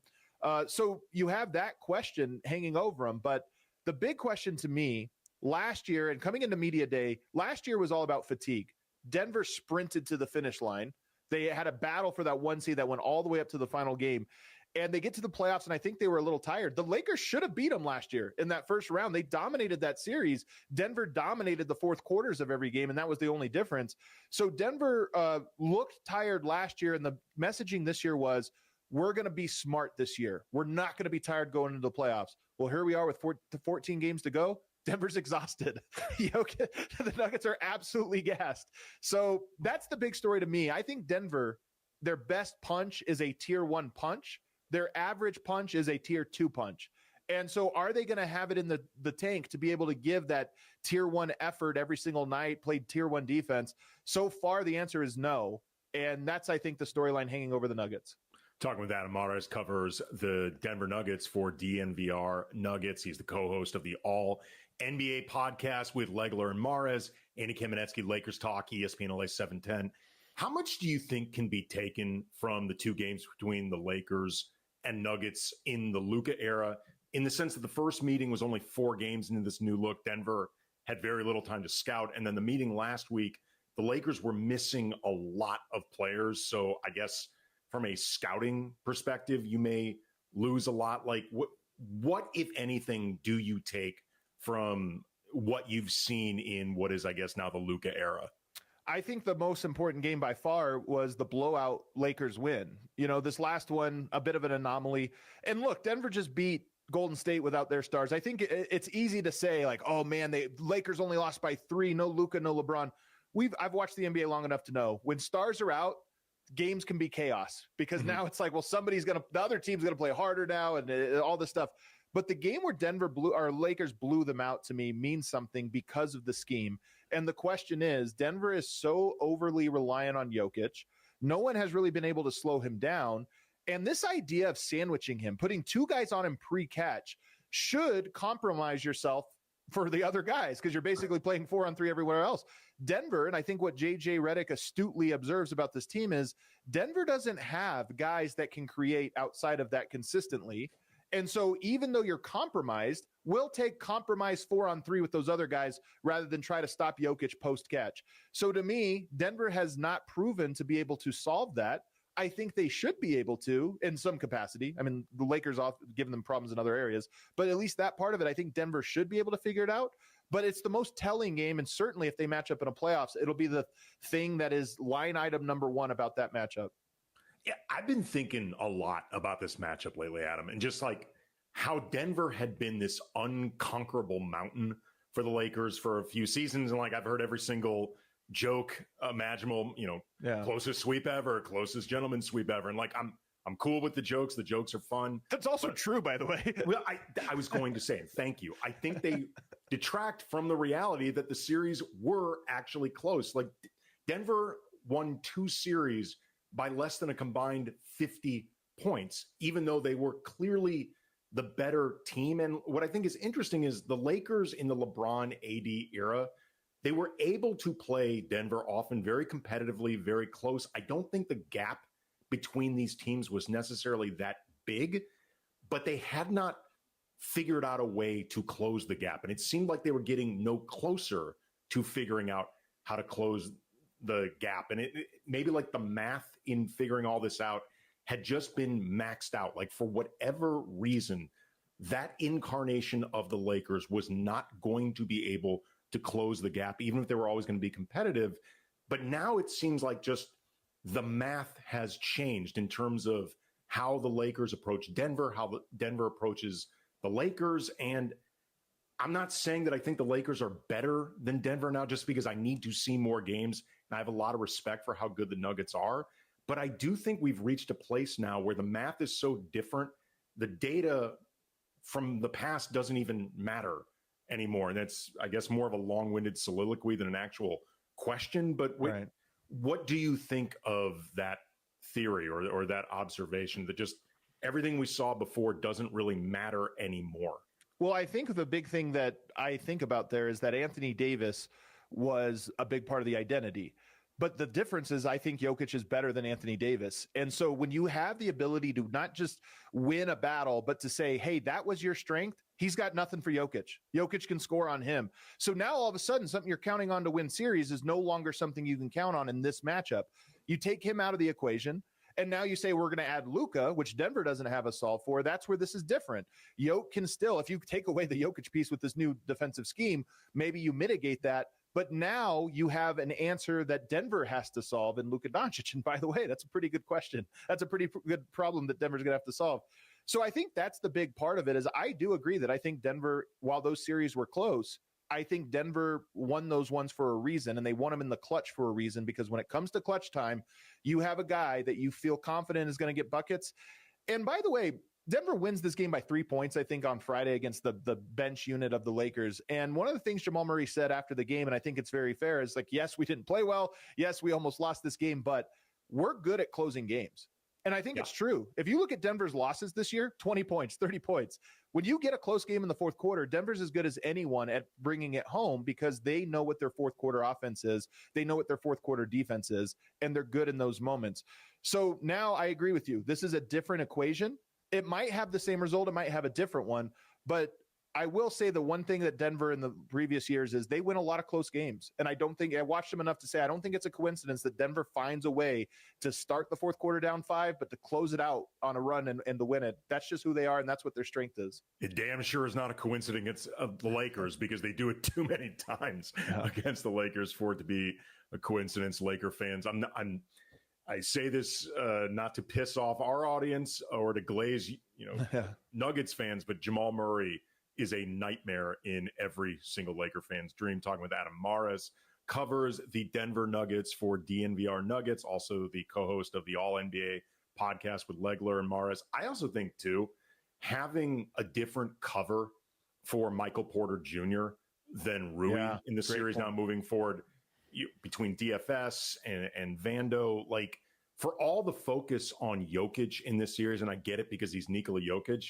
So you have that question hanging over them. But the big question to me last year, and coming into media day, last year was all about fatigue. Denver sprinted to the finish line. They had a battle for that one seed that went all the way up to the final game. And they get to the playoffs, and I think they were a little tired. The Lakers should have beat them last year in that first round. They dominated that series. Denver dominated the fourth quarters of every game, and that was the only difference. So Denver looked tired last year, and the messaging this year was, we're going to be smart this year. We're not going to be tired going into the playoffs. Well, here we are with 14 games to go. Denver's exhausted. The Nuggets are absolutely gassed. So that's the big story to me. I think Denver, their best punch is a tier 1 punch. Their average punch is a tier 2 punch. And so are they going to have it in the tank to be able to give that tier 1 effort every single night, play tier 1 defense? So far, the answer is no. And that's, I think, the storyline hanging over the Nuggets. Talking with Adam Mares, covers the Denver Nuggets for DNVR Nuggets. He's the co-host of the All NBA podcast with Legler and Mares. Andy Kamenetsky, Lakers Talk, ESPN LA 710. How much do you think can be taken from the two games between the Lakers and Nuggets in the Luka era, in the sense that the first meeting was only 4 games into this new look? Denver had very little time to scout. And then the meeting last week, the Lakers were missing a lot of players. So I guess from a scouting perspective, you may lose a lot. Like what, if anything, do you take from what you've seen in what is, I guess, now the Luka era? I think the most important game by far was the blowout Lakers win. This last one, a bit of an anomaly. And look, Denver just beat Golden State without their stars. I think it's easy to say like, oh man, Lakers only lost by 3, no Luka, no LeBron. I've watched the NBA long enough to know when stars are out, games can be chaos because now it's like, well, the other team's going to play harder now and all this stuff. But the game where Lakers blew them out to me means something because of the scheme. And the question is, Denver is so overly reliant on Jokic. No one has really been able to slow him down. And this idea of sandwiching him, putting 2 guys on him pre-catch should compromise yourself for the other guys because you're basically playing 4-on-3 everywhere else. Denver, and I think what JJ Redick astutely observes about this team is Denver doesn't have guys that can create outside of that consistently. And so even though you're compromised, we'll take compromise 4-on-3 with those other guys rather than try to stop Jokic post-catch. So to me, Denver has not proven to be able to solve that. I think they should be able to in some capacity. I mean, the Lakers off giving them problems in other areas, but at least that part of it, I think Denver should be able to figure it out. But it's the most telling game, and certainly if they match up in a playoffs, it'll be the thing that is line item number 1 about that matchup. Yeah, I've been thinking a lot about this matchup lately, Adam, and just like how Denver had been this unconquerable mountain for the Lakers for a few seasons. And like I've heard every single joke imaginable, closest sweep ever, closest gentleman sweep ever. And like I'm cool with the jokes. The jokes are fun. That's also true, by the way. Well, I was going to say, and thank you. I think they detract from the reality that the series were actually close. Like Denver won 2 series by less than a combined 50 points, even though they were clearly the better team. And what I think is interesting is the Lakers in the LeBron AD era, they were able to play Denver often very competitively, very close. I don't think the gap between these teams was necessarily that big, but they had not figured out a way to close the gap. And it seemed like they were getting no closer to figuring out how to close the gap. And it maybe like the math in figuring all this out had just been maxed out. Like for whatever reason, that incarnation of the Lakers was not going to be able to close the gap, even if they were always going to be competitive. But now it seems like just the math has changed in terms of how the Lakers approach Denver, how Denver approaches the Lakers. And I'm not saying that I think the Lakers are better than Denver now just because I need to see more games. And I have a lot of respect for how good the Nuggets are. But I do think we've reached a place now where the math is so different. The data from the past doesn't even matter anymore. And that's, I guess, more of a long-winded soliloquy than an actual question. But what do you think of that theory or that observation that just everything we saw before doesn't really matter anymore? Well, I think the big thing that I think about there is that Anthony Davis was a big part of the identity. But the difference is I think Jokic is better than Anthony Davis. And so when you have the ability to not just win a battle, but to say, hey, that was your strength, he's got nothing for Jokic. Jokic can score on him. So now all of a sudden, something you're counting on to win series is no longer something you can count on in this matchup. You take him out of the equation. And now you say, we're going to add Luka, which Denver doesn't have a solve for. That's where this is different. Jokic can still, if you take away the Jokic piece with this new defensive scheme, maybe you mitigate that. But now you have an answer that Denver has to solve in Luka Doncic. And by the way, that's a pretty good question. That's a pretty good problem that Denver's going to have to solve. So I think that's the big part of it is I do agree that I think Denver, while those series were close, I think Denver won those ones for a reason, and they won them in the clutch for a reason, because when it comes to clutch time, you have a guy that you feel confident is going to get buckets. And by the way, Denver wins this game by 3 points, I think, on Friday against the bench unit of the Lakers. And one of the things Jamal Murray said after the game, and I think it's very fair, is like, yes, we didn't play well. Yes, we almost lost this game, but we're good at closing games. And I think it's true. If you look at Denver's losses this year, 20 points, 30 points. When you get a close game in the fourth quarter, Denver's as good as anyone at bringing it home because they know what their fourth quarter offense is. They know what their fourth quarter defense is, and they're good in those moments. So now I agree with you. This is a different equation. It might have the same result. It might have a different one. But I will say the one thing that Denver in the previous years is they win a lot of close games. And I watched them enough to say I don't think it's a coincidence that Denver finds a way to start the fourth quarter down 5, but to close it out on a run and to win it. That's just who they are, and that's what their strength is. It damn sure is not a coincidence of the Lakers because they do it too many times against the Lakers for it to be a coincidence. Laker fans, I say this not to piss off our audience or to glaze, Nuggets fans, but Jamal Murray is a nightmare in every single Laker fan's dream. Talking with Adam Mares, covers the Denver Nuggets for DNVR Nuggets, also the co-host of the All-NBA podcast with Legler and Mares. I also think, too, having a different cover for Michael Porter Jr. than Rui in the series now moving forward, between DFS and Vando, like for all the focus on Jokic in this series, and I get it because he's Nikola Jokic,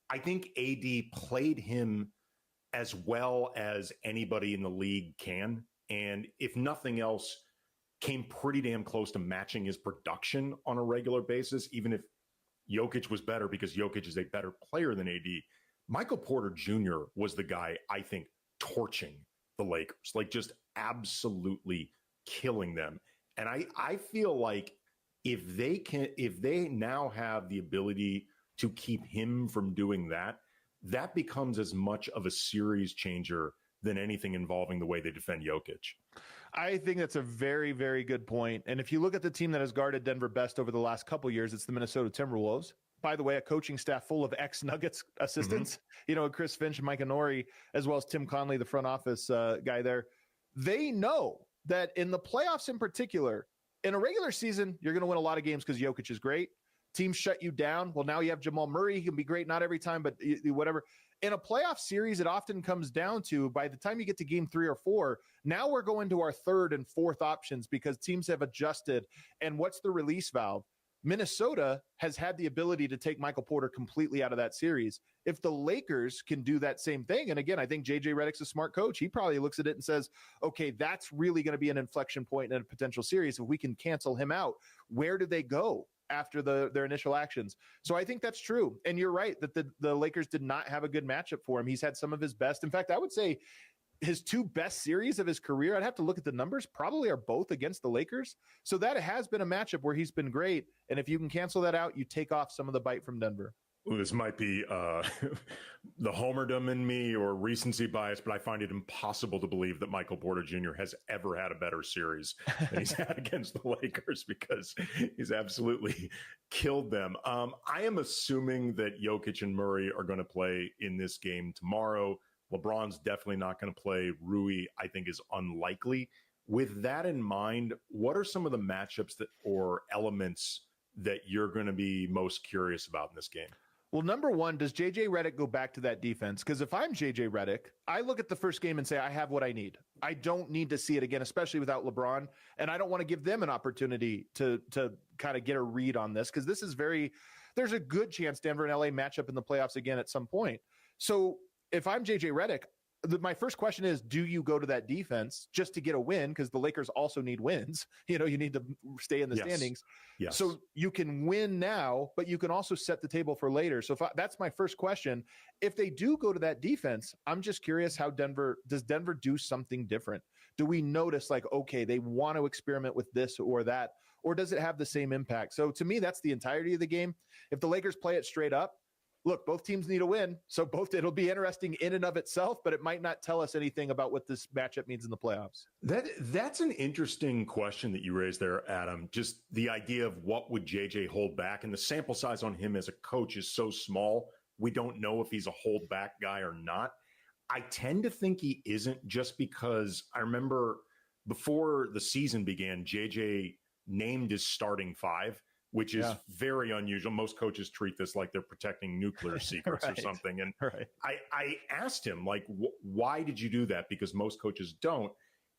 I think AD played him as well as anybody in the league can. And if nothing else, came pretty damn close to matching his production on a regular basis, even if Jokic was better because Jokic is a better player than AD. Michael Porter Jr. was the guy, I think, torching the Lakers, like just absolutely killing them. And I feel like if they now have the ability to keep him from doing that, that becomes as much of a series changer than anything involving the way they defend Jokic. I think that's a very, very good point. And if you look at the team that has guarded Denver best over the last couple of years, it's the Minnesota Timberwolves. By the way, a coaching staff full of ex-Nuggets assistants, Chris Finch, Mike Honori, as well as Tim Conley, the front office guy there. They know that in the playoffs in particular, in a regular season, you're going to win a lot of games because Jokic is great. Teams shut you down. Well, now you have Jamal Murray. He can be great, not every time, but whatever. In a playoff series, it often comes down to, by the time you get to game 3 or 4, now we're going to our third and fourth options because teams have adjusted. And what's the release valve? Minnesota has had the ability to take Michael Porter completely out of that series. If the Lakers can do that same thing, and again, I think JJ Redick's a smart coach. He probably looks at it and says, okay, that's really going to be an inflection point in a potential series. If we can cancel him out, where do they go after their initial actions? So I think that's true. And you're right that the Lakers did not have a good matchup for him. He's had some of his best. In fact, I would say his 2 best series of his career, I'd have to look at the numbers, probably are both against the Lakers. So that has been a matchup where he's been great. And if you can cancel that out, you take off some of the bite from Denver. Well, this might be the homerdom in me or recency bias, but I find it impossible to believe that Michael Porter Jr. has ever had a better series than he's had against the Lakers because he's absolutely killed them. I am assuming that Jokic and Murray are going to play in this game tomorrow. LeBron's definitely not going to play. Rui, I think, is unlikely. With that in mind, what are some of the matchups or elements that you're going to be most curious about in this game? Well, number one, does JJ Redick go back to that defense? Because if I'm JJ Redick, I look at the first game and say, I have what I need. I don't need to see it again, especially without LeBron. And I don't want to give them an opportunity to kind of get a read on this, because this is there's a good chance Denver and LA match up in the playoffs again at some point. So if I'm JJ Redick, my first question is, do you go to that defense just to get a win? Because the Lakers also need wins. You need to stay in the standings. Yes. So you can win now, but you can also set the table for later. So that's my first question. If they do go to that defense, I'm just curious does Denver do something different? Do we notice okay, they want to experiment with this or that, or does it have the same impact? So to me, that's the entirety of the game. If the Lakers play it straight up, look, both teams need a win. So it'll be interesting in and of itself, but it might not tell us anything about what this matchup means in the playoffs. That's an interesting question that you raised there, Adam. Just the idea of what would JJ hold back, and the sample size on him as a coach is so small. We don't know if he's a hold back guy or not. I tend to think he isn't, just because I remember before the season began, JJ named his starting 5, which is very unusual. Most coaches treat this like they're protecting nuclear secrets or something. And I asked him, why did you do that? Because most coaches don't.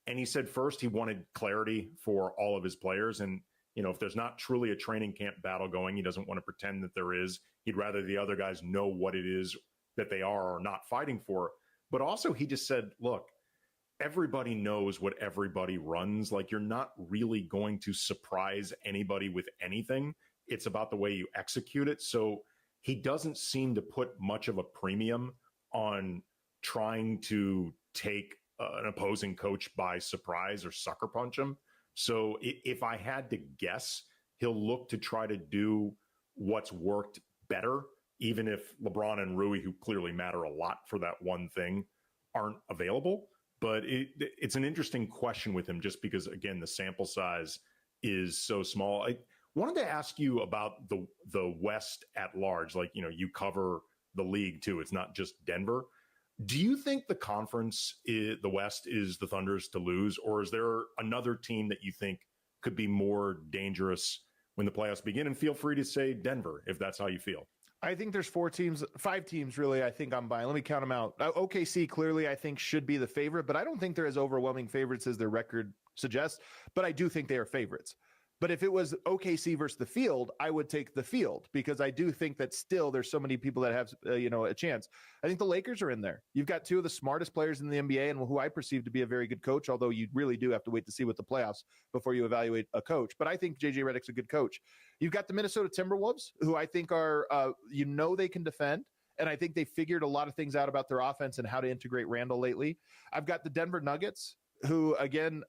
And he said, first, he wanted clarity for all of his players. And, if there's not truly a training camp battle going, he doesn't want to pretend that there is. He'd rather the other guys know what it is that they are or not fighting for. But also, he just said, look, everybody knows what everybody runs. You're not really going to surprise anybody with anything. It's about the way you execute it. So he doesn't seem to put much of a premium on trying to take an opposing coach by surprise or sucker punch him. So if I had to guess, he'll look to try to do what's worked better, even if LeBron and Rui, who clearly matter a lot for that one thing, aren't available. But it's an interesting question with him, just because, again, the sample size is so small. I wanted to ask you about the West at large. Like, you cover the league too. It's not just Denver. Do you think the conference, the West, is the Thunder's to lose, or is there another team that you think could be more dangerous when the playoffs begin? And feel free to say Denver if that's how you feel. I think there's 5 teams really. I think I'm buying. Let me count them out. OKC clearly I think should be the favorite, but I don't think they're as overwhelming favorites as their record suggests. But I do think they are favorites. But if it was OKC versus the field, I would take the field, because I do think that still there's so many people that have a chance. I think the Lakers are in there. You've got 2 of the smartest players in the NBA and who I perceive to be a very good coach, although you really do have to wait to see what the playoffs before you evaluate a coach. But I think JJ Redick's a good coach. You've got the Minnesota Timberwolves, who I think are they can defend. And I think they figured a lot of things out about their offense and how to integrate Randall lately. I've got the Denver Nuggets, who, again,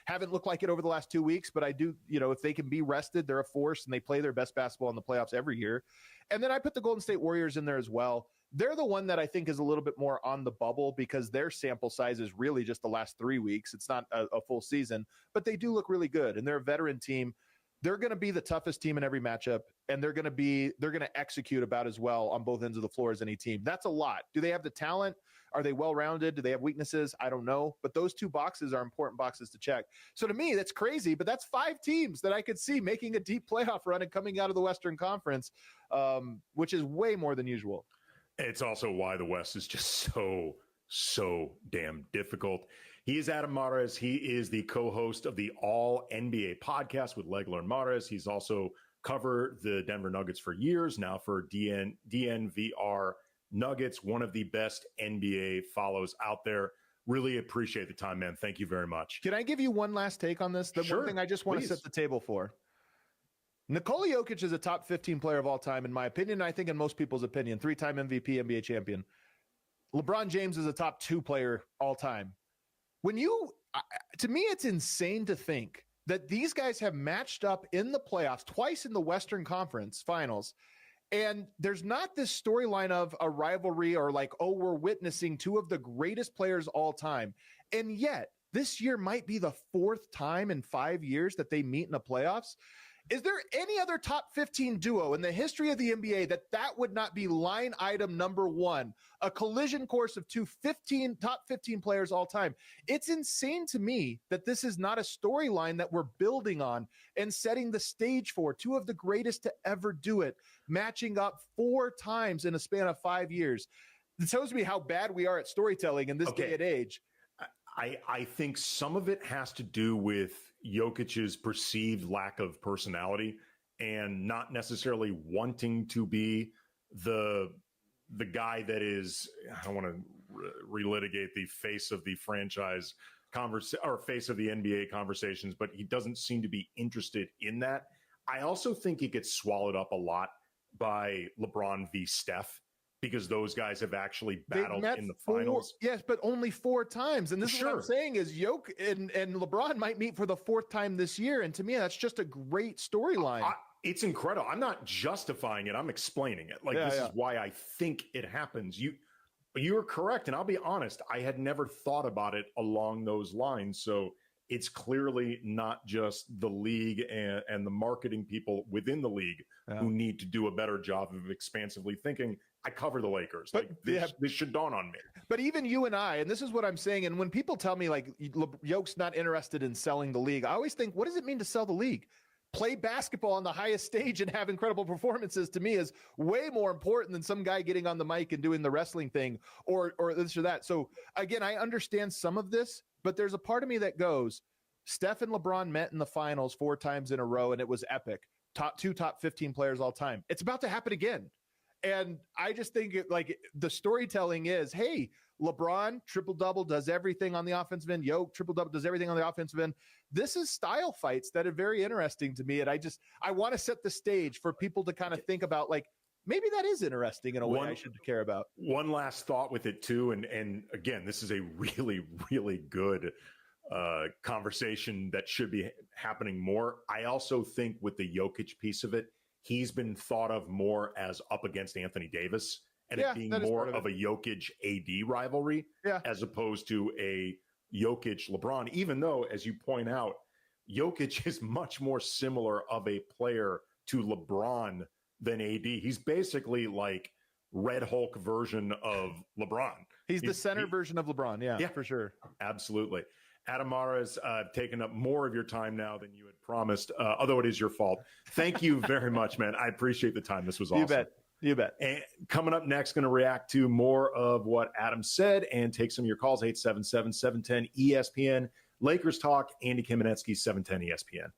haven't looked like it over the last 2 weeks, but I do, if they can be rested, they're a force, and they play their best basketball in the playoffs every year. And then I put the Golden State Warriors in there as well. They're the one that I think is a little bit more on the bubble, because their sample size is really just the last 3 weeks. It's not a full season, but they do look really good, and they're a veteran team. They're going to be the toughest team in every matchup, and they're going to execute about as well on both ends of the floor as any team. That's a lot. Do they have the talent? Are they well-rounded? Do they have weaknesses? I don't know. But those 2 boxes are important boxes to check. So to me, that's crazy, but that's 5 teams that I could see making a deep playoff run and coming out of the Western Conference, which is way more than usual. It's also why the West is just so damn difficult. He is Adam Mares. He is the co-host of the All NBA podcast with Legler and Mares. He's also covered the Denver Nuggets for years, now for DNVR Nuggets, one of the best NBA follows out there. Really appreciate the time, man. Thank you very much. Can I give you one last take on this? Sure, one thing I just want to set the table for. Nikola Jokic is a top 15 player of all time, in my opinion. I think in most people's opinion, 3-time MVP, NBA champion. LeBron James is a top 2 player all time. To me, it's insane to think that these guys have matched up in the playoffs twice in the Western Conference Finals. And there's not this storyline of a rivalry or like, oh, we're witnessing 2 of the greatest players all time. And yet this year might be the 4th time in 5 years that they meet in the playoffs. Is there any other top 15 duo in the history of the NBA that would not be line item number 1, a collision course of 2 top 15 players all time? It's insane to me that this is not a storyline that we're building on and setting the stage for 2 of the greatest to ever do it, matching up 4 times in a span of 5 years. It tells me how bad we are at storytelling in this day and age. I think some of it has to do with Jokic's perceived lack of personality and not necessarily wanting to be the guy that is, I don't want to relitigate the face of the franchise or face of the NBA conversations, but he doesn't seem to be interested in that. I also think he gets swallowed up a lot by LeBron v. Steph, because those guys have actually battled in the finals. Yes, but only 4 times. And this is what I'm saying is Jokic and LeBron might meet for the 4th time this year. And to me, that's just a great storyline. It's incredible. I'm not justifying it. I'm explaining it. This is why I think it happens. You're correct. And I'll be honest, I had never thought about it along those lines. So it's clearly not just the league and the marketing people within the league who need to do a better job of expansively thinking. I cover the Lakers. This should dawn on me. But even you and I, and this is what I'm saying, and when people tell me Yoke's not interested in selling the league, I always think, what does it mean to sell the league? Play basketball on the highest stage and have incredible performances, to me, is way more important than some guy getting on the mic and doing the wrestling thing or this or that. So again, I understand some of this, but there's a part of me that goes, Steph and LeBron met in the finals 4 times in a row, and it was epic. Top 15 players all time. It's about to happen again. And I just think the storytelling is, hey, LeBron triple-double, does everything on the offensive end. Jokic triple-double, does everything on the offensive end. This is style fights that are very interesting to me. And I want to set the stage for people to kind of think about, maybe that is interesting in a way I should care about. One last thought with it too. And again, this is a really, really good conversation that should be happening more. I also think with the Jokic piece of it, he's been thought of more as up against Anthony Davis and it being more of a Jokic AD rivalry as opposed to a Jokic LeBron, even though, as you point out, Jokic is much more similar of a player to LeBron than AD. He's basically like Red Hulk version of LeBron. He's the center version of LeBron. Yeah, for sure. Absolutely. Adam Mara's taken up more of your time now than you had promised, although it is your fault. Thank you very much, man. I appreciate the time. This was awesome. You bet. And coming up next, going to react to more of what Adam said and take some of your calls, 877-710-ESPN. Lakers Talk, Andy Kamenetsky, 710 ESPN.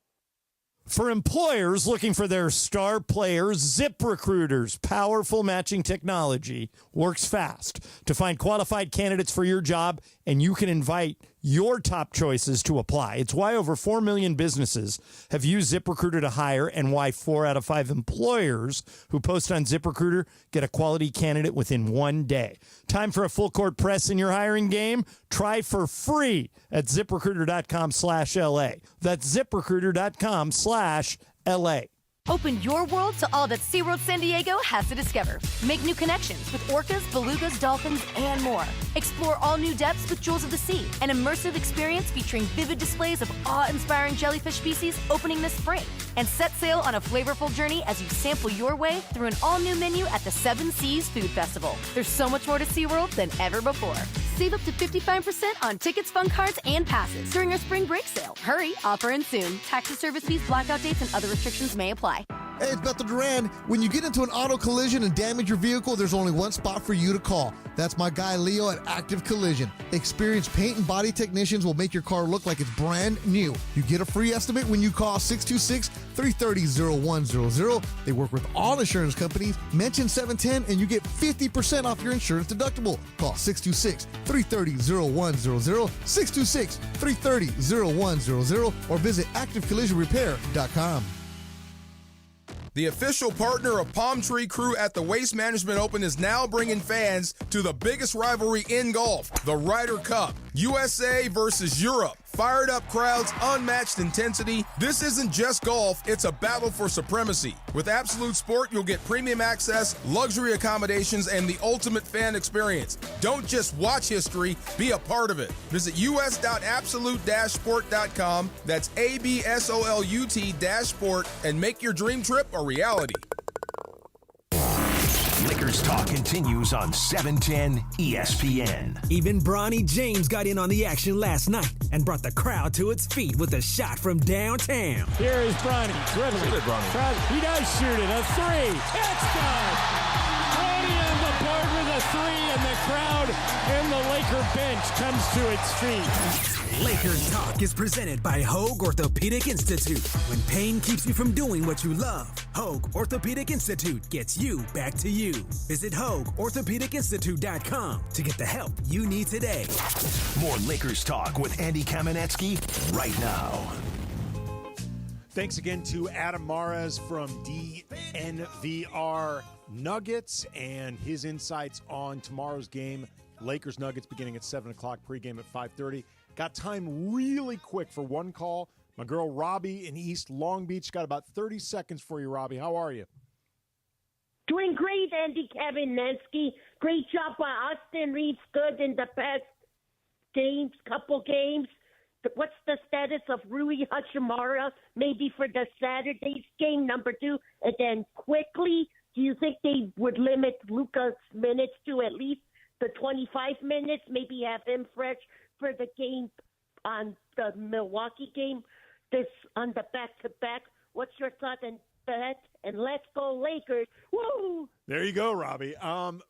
For employers looking for their star players, ZipRecruiter's powerful matching technology works fast to find qualified candidates for your job, and you can invite your top choices to apply. It's why over 4 million businesses have used ZipRecruiter to hire, and why 4 out of 5 employers who post on ZipRecruiter get a quality candidate within 1 day. Time for a full court press in your hiring game? Try for free at ZipRecruiter.com/LA. That's ZipRecruiter.com/LA. Open your world to all that SeaWorld San Diego has to discover. Make new connections with orcas, belugas, dolphins, and more. Explore all new depths with Jewels of the Sea, an immersive experience featuring vivid displays of awe-inspiring jellyfish species opening this spring. And set sail on a flavorful journey as you sample your way through an all-new menu at the Seven Seas Food Festival. There's so much more to SeaWorld than ever before. Save up to 55% on tickets, fun cards, and passes during our spring break sale. Hurry, offer ends soon. Taxes, service fees, blackout dates, and other restrictions may apply. Hey, it's Bethel Duran. When you get into an auto collision and damage your vehicle, there's only one spot for you to call. That's my guy Leo at Active Collision. Experienced paint and body technicians will make your car look like it's brand new. You get a free estimate when you call 626-330-0100. They work with all insurance companies. Mention 710 and you get 50% off your insurance deductible. Call 626-330-0100, 626-330-0100, or visit activecollisionrepair.com. The official partner of Palm Tree Crew at the Waste Management Open is now bringing fans to the biggest rivalry in golf, the Ryder Cup. USA versus Europe. Fired up crowds, unmatched intensity. This isn't just golf, it's a battle for supremacy. With Absolute Sport, you'll get premium access, luxury accommodations, and the ultimate fan experience. Don't just watch history, be a part of it. Visit us.absolute-sport.com, that's ABSOLUT-sport, and make your dream trip a reality. Lakers Talk continues on 710 ESPN. Even Bronny James got in on the action last night and brought the crowd to its feet with a shot from downtown. Here is Bronny dribbling. Shoot it, Bronny. He does shoot it. A three. It's good. Bronny on the board with a three, and the crowd in the Laker bench comes to its feet. Lakers Talk is presented by Hoag Orthopedic Institute. When pain keeps you from doing what you love, Hoag Orthopedic Institute gets you back to you. Visit HoagOrthopedicInstitute.com to get the help you need today. More Lakers Talk with Andy Kamenetsky right now. Thanks again to Adam Mares from DNVR Nuggets and his insights on tomorrow's game. Lakers Nuggets beginning at 7 o'clock, pregame at 5:30. Got time really quick for one call. My girl Robbie in East Long Beach. Got about 30 seconds for you, Robbie. How are you? Doing great, Andy Kamenetsky. Great job by Austin Reeves. Good in the past couple games. What's the status of Rui Hachimura? Maybe for the Saturday's game, number 2. And then quickly, do you think they would limit Luka's minutes to at least the 25 minutes? Maybe have him fresh for the game on the Milwaukee game, this on the back-to-back. What's your thought on that? And let's go Lakers. Woo! There you go, Robbie.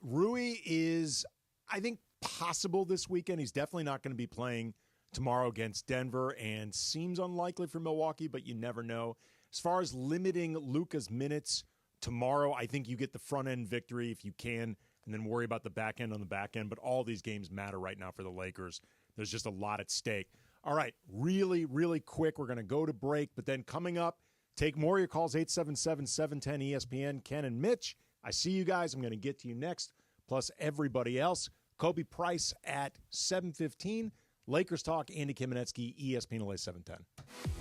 Rui is, I think, possible this weekend. He's definitely not going to be playing tomorrow against Denver, and seems unlikely for Milwaukee, but you never know. As far as limiting Luka's minutes tomorrow, I think you get the front-end victory if you can, and then worry about the back end on the back end. But all these games matter right now for the Lakers. There's just a lot at stake. All right, really, really quick. We're going to go to break, but then coming up, take more of your calls, 877-710-ESPN. Ken and Mitch, I see you guys. I'm going to get to you next, plus everybody else. Kobe Price at 7:15. Lakers Talk, Andy Kamenetsky, ESPN LA 710.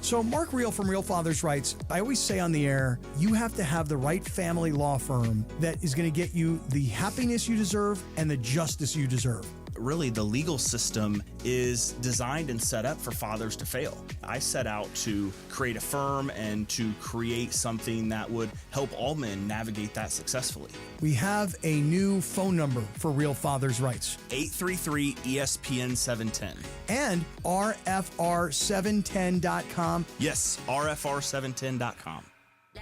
So Mark Real from Real Fathers writes, I always say on the air, you have to have the right family law firm that is going to get you the happiness you deserve and the justice you deserve. really the legal system is designed and set up for fathers to fail. I set out to create a firm and to create something that would help all men navigate that successfully. We have a new phone number for Real Fathers' Rights. 833 ESPN 710. And RFR710.com. Yes, RFR710.com.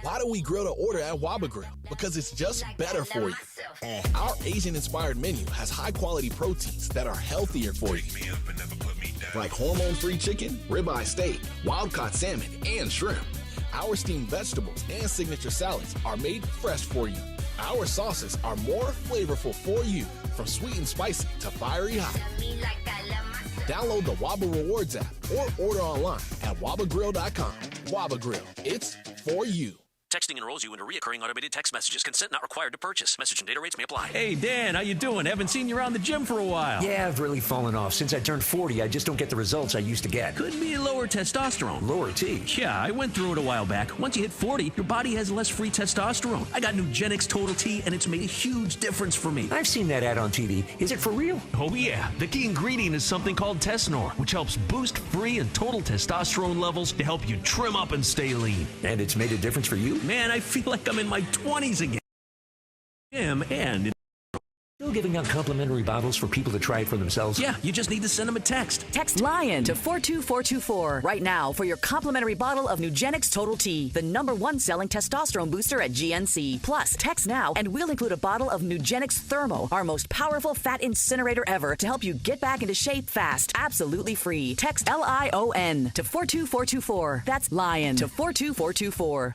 Why do we grill to order at Waba Grill? Because it's just better for you. And our Asian-inspired menu has high-quality proteins that are healthier for you. Like hormone-free chicken, ribeye steak, wild-caught salmon, and shrimp. Our steamed vegetables and signature salads are made fresh for you. Our sauces are more flavorful for you, from sweet and spicy to fiery hot. Download the Waba Rewards app or order online at wabagrill.com. Waba Grill, it's for you. Texting enrolls you into recurring automated text messages. Consent not required to purchase. Message and data rates may apply. Hey, Dan, how you doing? Haven't seen you around the gym for a while. Yeah, I've really fallen off. Since I turned 40, I just don't get the results I used to get. Could be lower testosterone. Lower T? Yeah, I went through it a while back. Once you hit 40, your body has less free testosterone. I got Nugenix Total T, and it's made a huge difference for me. I've seen that ad on TV. Is it for real? Oh, yeah. The key ingredient is something called Tesnor, which helps boost free and total testosterone levels to help you trim up and stay lean. And it's made a difference for you? Man, I feel like I'm in my 20s again. And Still giving out complimentary bottles for people to try it for themselves? Yeah, you just need to send them a text. Text LION to 42424 right now for your complimentary bottle of Nugenix Total T, the #1 selling testosterone booster at GNC. Plus, text now and we'll include a bottle of Nugenix Thermo, our most powerful fat incinerator ever, to help you get back into shape fast. Absolutely free. Text LION to 42424. That's LION to 42424.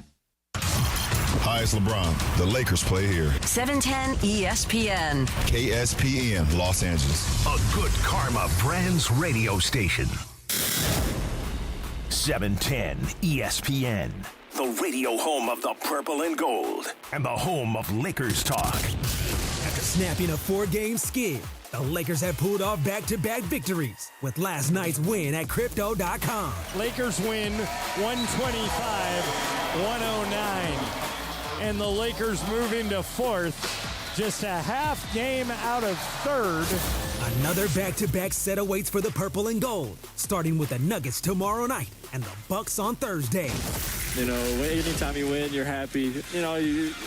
Hi, it's LeBron. The Lakers play here. 710 ESPN. KSPN, Los Angeles. A Good Karma Brands radio station. 710 ESPN. The radio home of the purple and gold. And the home of Lakers talk. After snapping a 4-game skid, the Lakers have pulled off back-to-back victories with last night's win at Crypto.com. Lakers win 125-109. And the Lakers move into fourth, just a half game out of third. Another back-to-back set awaits for the purple and gold, starting with the Nuggets tomorrow night and the Bucks on Thursday. You know, anytime you win, you're happy. You know,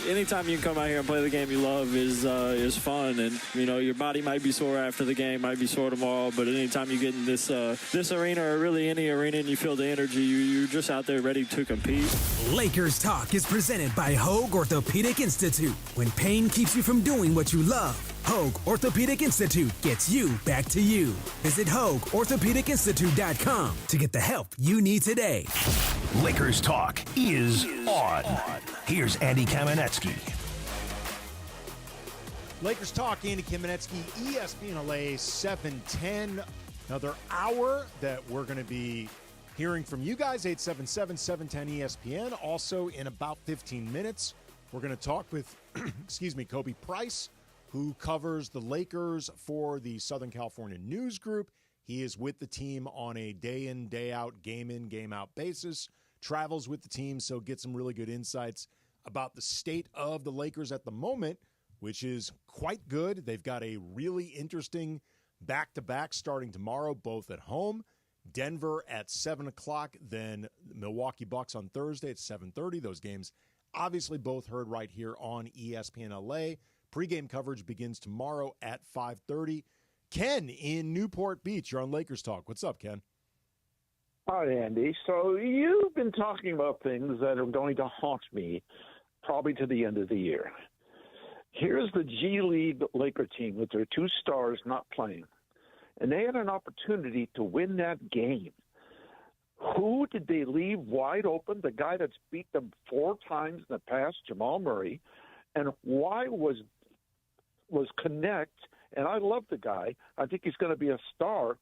anytime you can come out here and play the game you love is fun. And, you know, your body might be sore after the game, might be sore tomorrow, but anytime you get in this arena or really any arena and you feel the energy, you're just out there ready to compete. Lakers Talk is presented by Hoag Orthopedic Institute. When pain keeps you from doing what you love, Hoag Orthopedic Institute gets you back to you. Visit HoagOrthopedicInstitute.com to get the help you need today. Lakers Talk is on. Here's Andy Kamenetsky. Lakers Talk, Andy Kamenetsky, ESPN LA 710. Another hour that we're going to be hearing from you guys, 877-710-ESPN. Also, in about 15 minutes, we're going to talk with, Kobe Price, who covers the Lakers for the Southern California News Group. He is with the team on a day-in, day-out, game-in, game-out basis, travels with the team, so get some really good insights about the state of the Lakers at the moment, which is quite good. They've got a really interesting back-to-back starting tomorrow, both at home. Denver at 7 o'clock, then Milwaukee Bucks on Thursday at 7:30. Those games obviously both heard right here on ESPN LA. Pre-game coverage begins tomorrow at 5:30. Ken in Newport Beach, you're on Lakers Talk. What's up, Ken? Hi, Andy. So you've been talking about things that are going to haunt me probably to the end of the year. Here's the G League Laker team with their 2 stars not playing, and they had an opportunity to win that game. Who did they leave wide open? The guy that's beat them 4 times in the past, Jamal Murray. And why was Connect, and I love the guy. I think he's going to be a star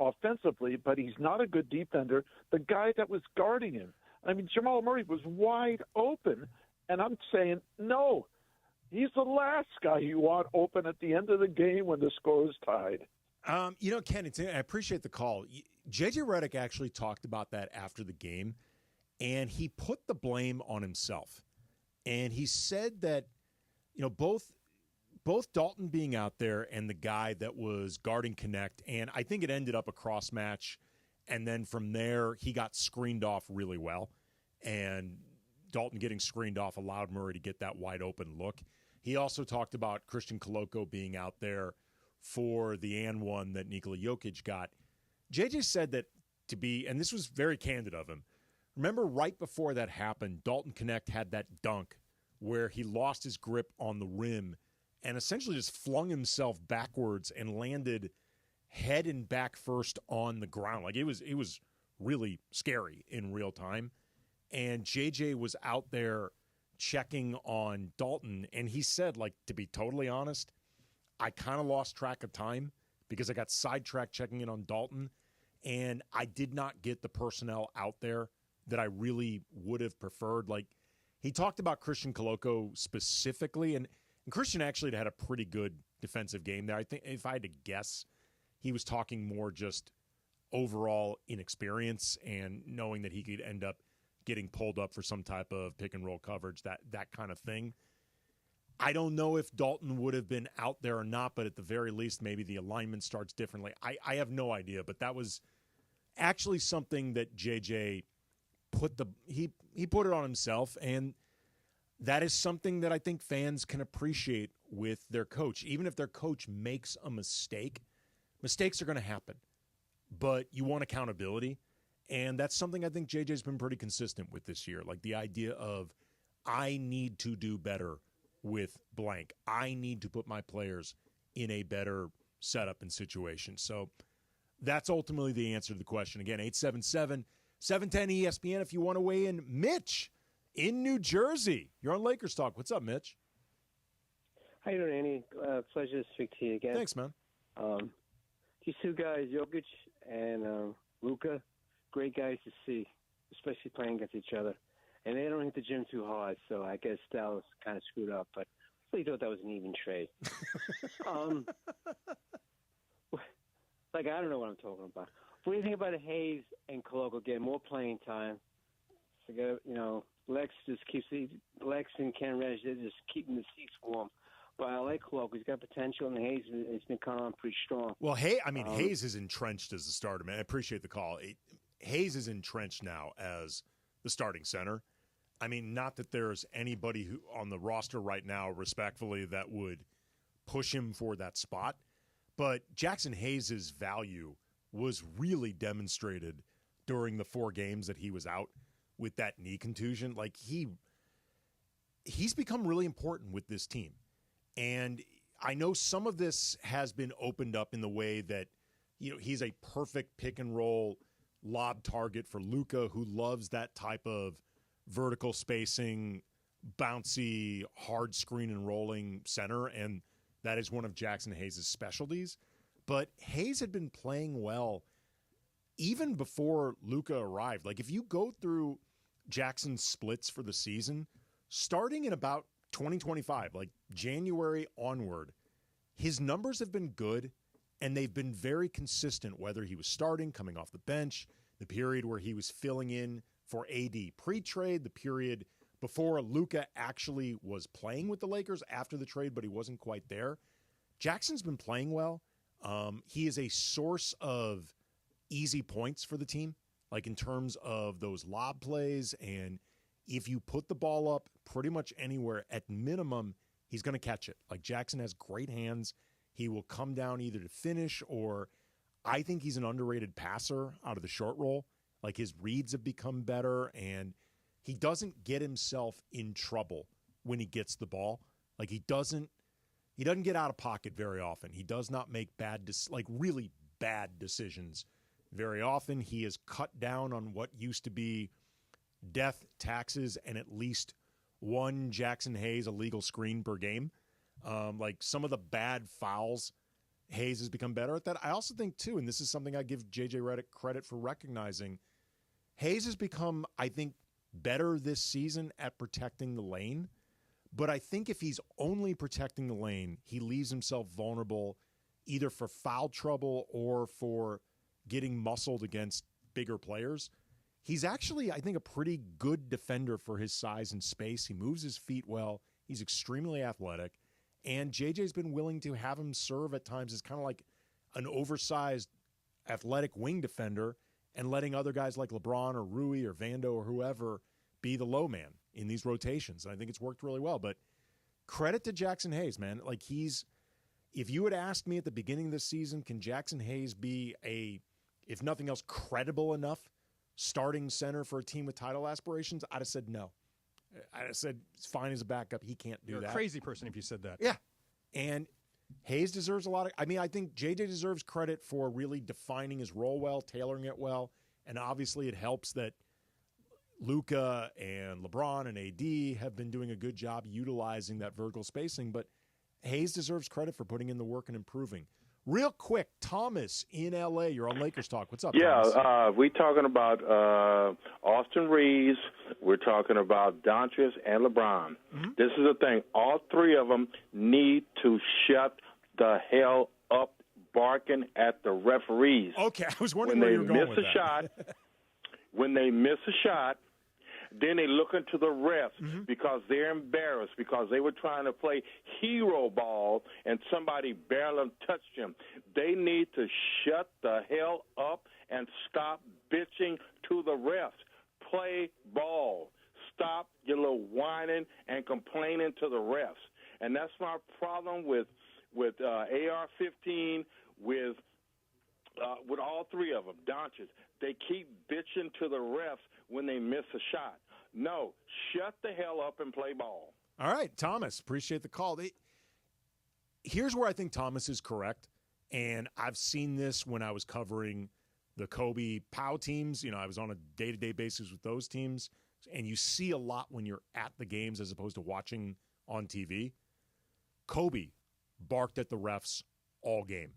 offensively, but he's not a good defender. The guy that was guarding him. I mean, Jamal Murray was wide open, and I'm saying, no, he's the last guy you want open at the end of the game when the score is tied. Ken, I appreciate the call. J.J. Redick actually talked about that after the game, and he put the blame on himself. And he said that, both both Dalton being out there and the guy that was guarding Connect, and I think it ended up a cross match, and then from there he got screened off really well, and Dalton getting screened off allowed Murray to get that wide open look. He also talked about Christian Koloko being out there for the and one that Nikola Jokic got. JJ said that to be, and this was very candid of him, remember right before that happened, Dalton Connect had that dunk where he lost his grip on the rim and essentially just flung himself backwards and landed head and back first on the ground. Like it was really scary in real time. And JJ was out there checking on Dalton, and he said, like, to be totally honest, I kind of lost track of time because I got sidetracked checking in on Dalton, and I did not get the personnel out there that I really would have preferred. Like, he talked about Christian Koloko specifically, and Christian actually had a pretty good defensive game there. I think if I had to guess, he was talking more just overall inexperience and knowing that he could end up getting pulled up for some type of pick and roll coverage, that kind of thing. I don't know if Dalton would have been out there or not, but at the very least, maybe the alignment starts differently. I have no idea, but that was actually something that JJ he put it on himself, and that is something that I think fans can appreciate with their coach. Even if their coach makes a mistake, mistakes are going to happen, but you want accountability. And that's something I think JJ's been pretty consistent with this year. Like the idea of, I need to do better with blank. I need to put my players in a better setup and situation. So that's ultimately the answer to the question. Again, 877-710 ESPN if you want to weigh in. Mitch in New Jersey. You're on Lakers Talk. What's up, Mitch? How you doing, Andy? Pleasure to speak to you again. Thanks, man. These two guys, Jokic and Luka, great guys to see, especially playing against each other. And they don't hit the gym too hard, so I guess Dallas kind of screwed up. But I really thought that was an even trade. I don't know what I'm talking about. What do you think about Hayes and Koloko getting more playing time? Lex and Ken Reddish, they're just keeping the seats warm. But I like Koloko. He's got potential, and Hayes has been coming on pretty strong. Well, Hayes is entrenched as the starter, man. I appreciate the call. Hayes is entrenched now as the starting center. I mean, not that there's anybody who on the roster right now, respectfully, that would push him for that spot. But Jackson Hayes' value was really demonstrated during the 4 games that he was out with that knee contusion. Like, he's become really important with this team. And I know some of this has been opened up in the way that, he's a perfect pick and roll lob target for Luka, who loves that type of vertical spacing, bouncy, hard screen and rolling center, and that is one of Jackson Hayes' specialties. But Hayes had been playing well even before Luka arrived. Like, if you go through Jackson's splits for the season, starting in about 2025, like January onward, his numbers have been good, and they've been very consistent, whether he was starting, coming off the bench, the period where he was filling in for AD pre-trade, the period before Luka actually was playing with the Lakers after the trade, but he wasn't quite there. Jackson's been playing well. He is a source of easy points for the team, like in terms of those lob plays, and if you put the ball up pretty much anywhere, at minimum, he's going to catch it. Like, Jackson has great hands. He will come down either to finish, or I think he's an underrated passer out of the short roll. Like, his reads have become better, and he doesn't get himself in trouble when he gets the ball. Like, he doesn't get out of pocket very often. He does not make really bad decisions very often. He is cut down on what used to be death, taxes, and at least one Jackson Hayes illegal screen per game. Like, some of the bad fouls, Hayes has become better at that. I also think, too, and this is something I give J.J. Redick credit for recognizing, Hayes has become, I think, better this season at protecting the lane. But I think if he's only protecting the lane, he leaves himself vulnerable either for foul trouble or for getting muscled against bigger players. He's actually, I think, a pretty good defender for his size and space. He moves his feet well. He's extremely athletic. And JJ's been willing to have him serve at times as kind of like an oversized athletic wing defender and letting other guys like LeBron or Rui or Vando or whoever be the low man in these rotations. And I think it's worked really well. But credit to Jackson Hayes, man. Like if you had asked me at the beginning of this season, can Jackson Hayes be if nothing else, credible enough starting center for a team with title aspirations, I'd have said no. I'd have said it's fine as a backup. He can't do You're that. a crazy person if you said that. Yeah. And Hayes deserves a lot of, I think JJ deserves credit for really defining his role well, tailoring it well. And obviously it helps that Luka and LeBron and AD have been doing a good job utilizing that vertical spacing. But Hayes deserves credit for putting in the work and improving. Real quick, Thomas in L.A., you're on Lakers Talk. What's up, Thomas? We're talking about Austin Reeves. We're talking about Doncic and LeBron. Mm-hmm. This is the thing. All three of them need to shut the hell up barking at the referees. Okay, I was wondering where you were going with that. When they miss a shot, then they look into the refs because they're embarrassed because they were trying to play hero ball and somebody barely touched them. They need to shut the hell up and stop bitching to the refs. Play ball. Stop your little whining and complaining to the refs. And that's my problem with AR-15, with all three of them, Doncic. They keep bitching to the refs when they miss a shot. No, shut the hell up and play ball. All right, Thomas, appreciate the call. Here's where I think Thomas is correct, and I've seen this when I was covering the Kobe Pau teams. I was on a day-to-day basis with those teams, and you see a lot when you're at the games as opposed to watching on TV. Kobe barked at the refs all game,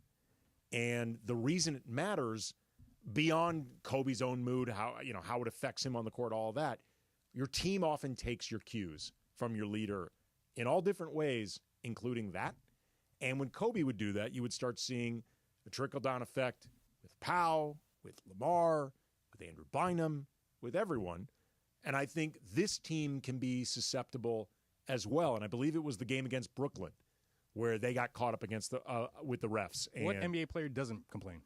and the reason it matters – beyond Kobe's own mood, how it affects him on the court, all of that, your team often takes your cues from your leader in all different ways, including that. And when Kobe would do that, you would start seeing the trickle-down effect with Powell, with Lamar, with Andrew Bynum, with everyone. And I think this team can be susceptible as well. And I believe it was the game against Brooklyn where they got caught up against with the refs. And what NBA player doesn't complain?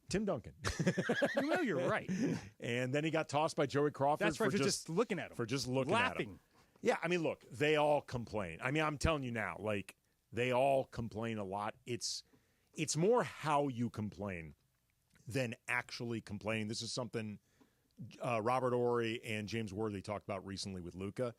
Tim Duncan. You know you're right. And then he got tossed by Joey Crawford. That's right, for just looking at him. For just looking laughing. At him. Yeah, I mean, look, they all complain. I mean, I'm telling you now, like, they all complain a lot. It's more how you complain than actually complaining. This is something Robert Horry and James Worthy talked about recently with Luka.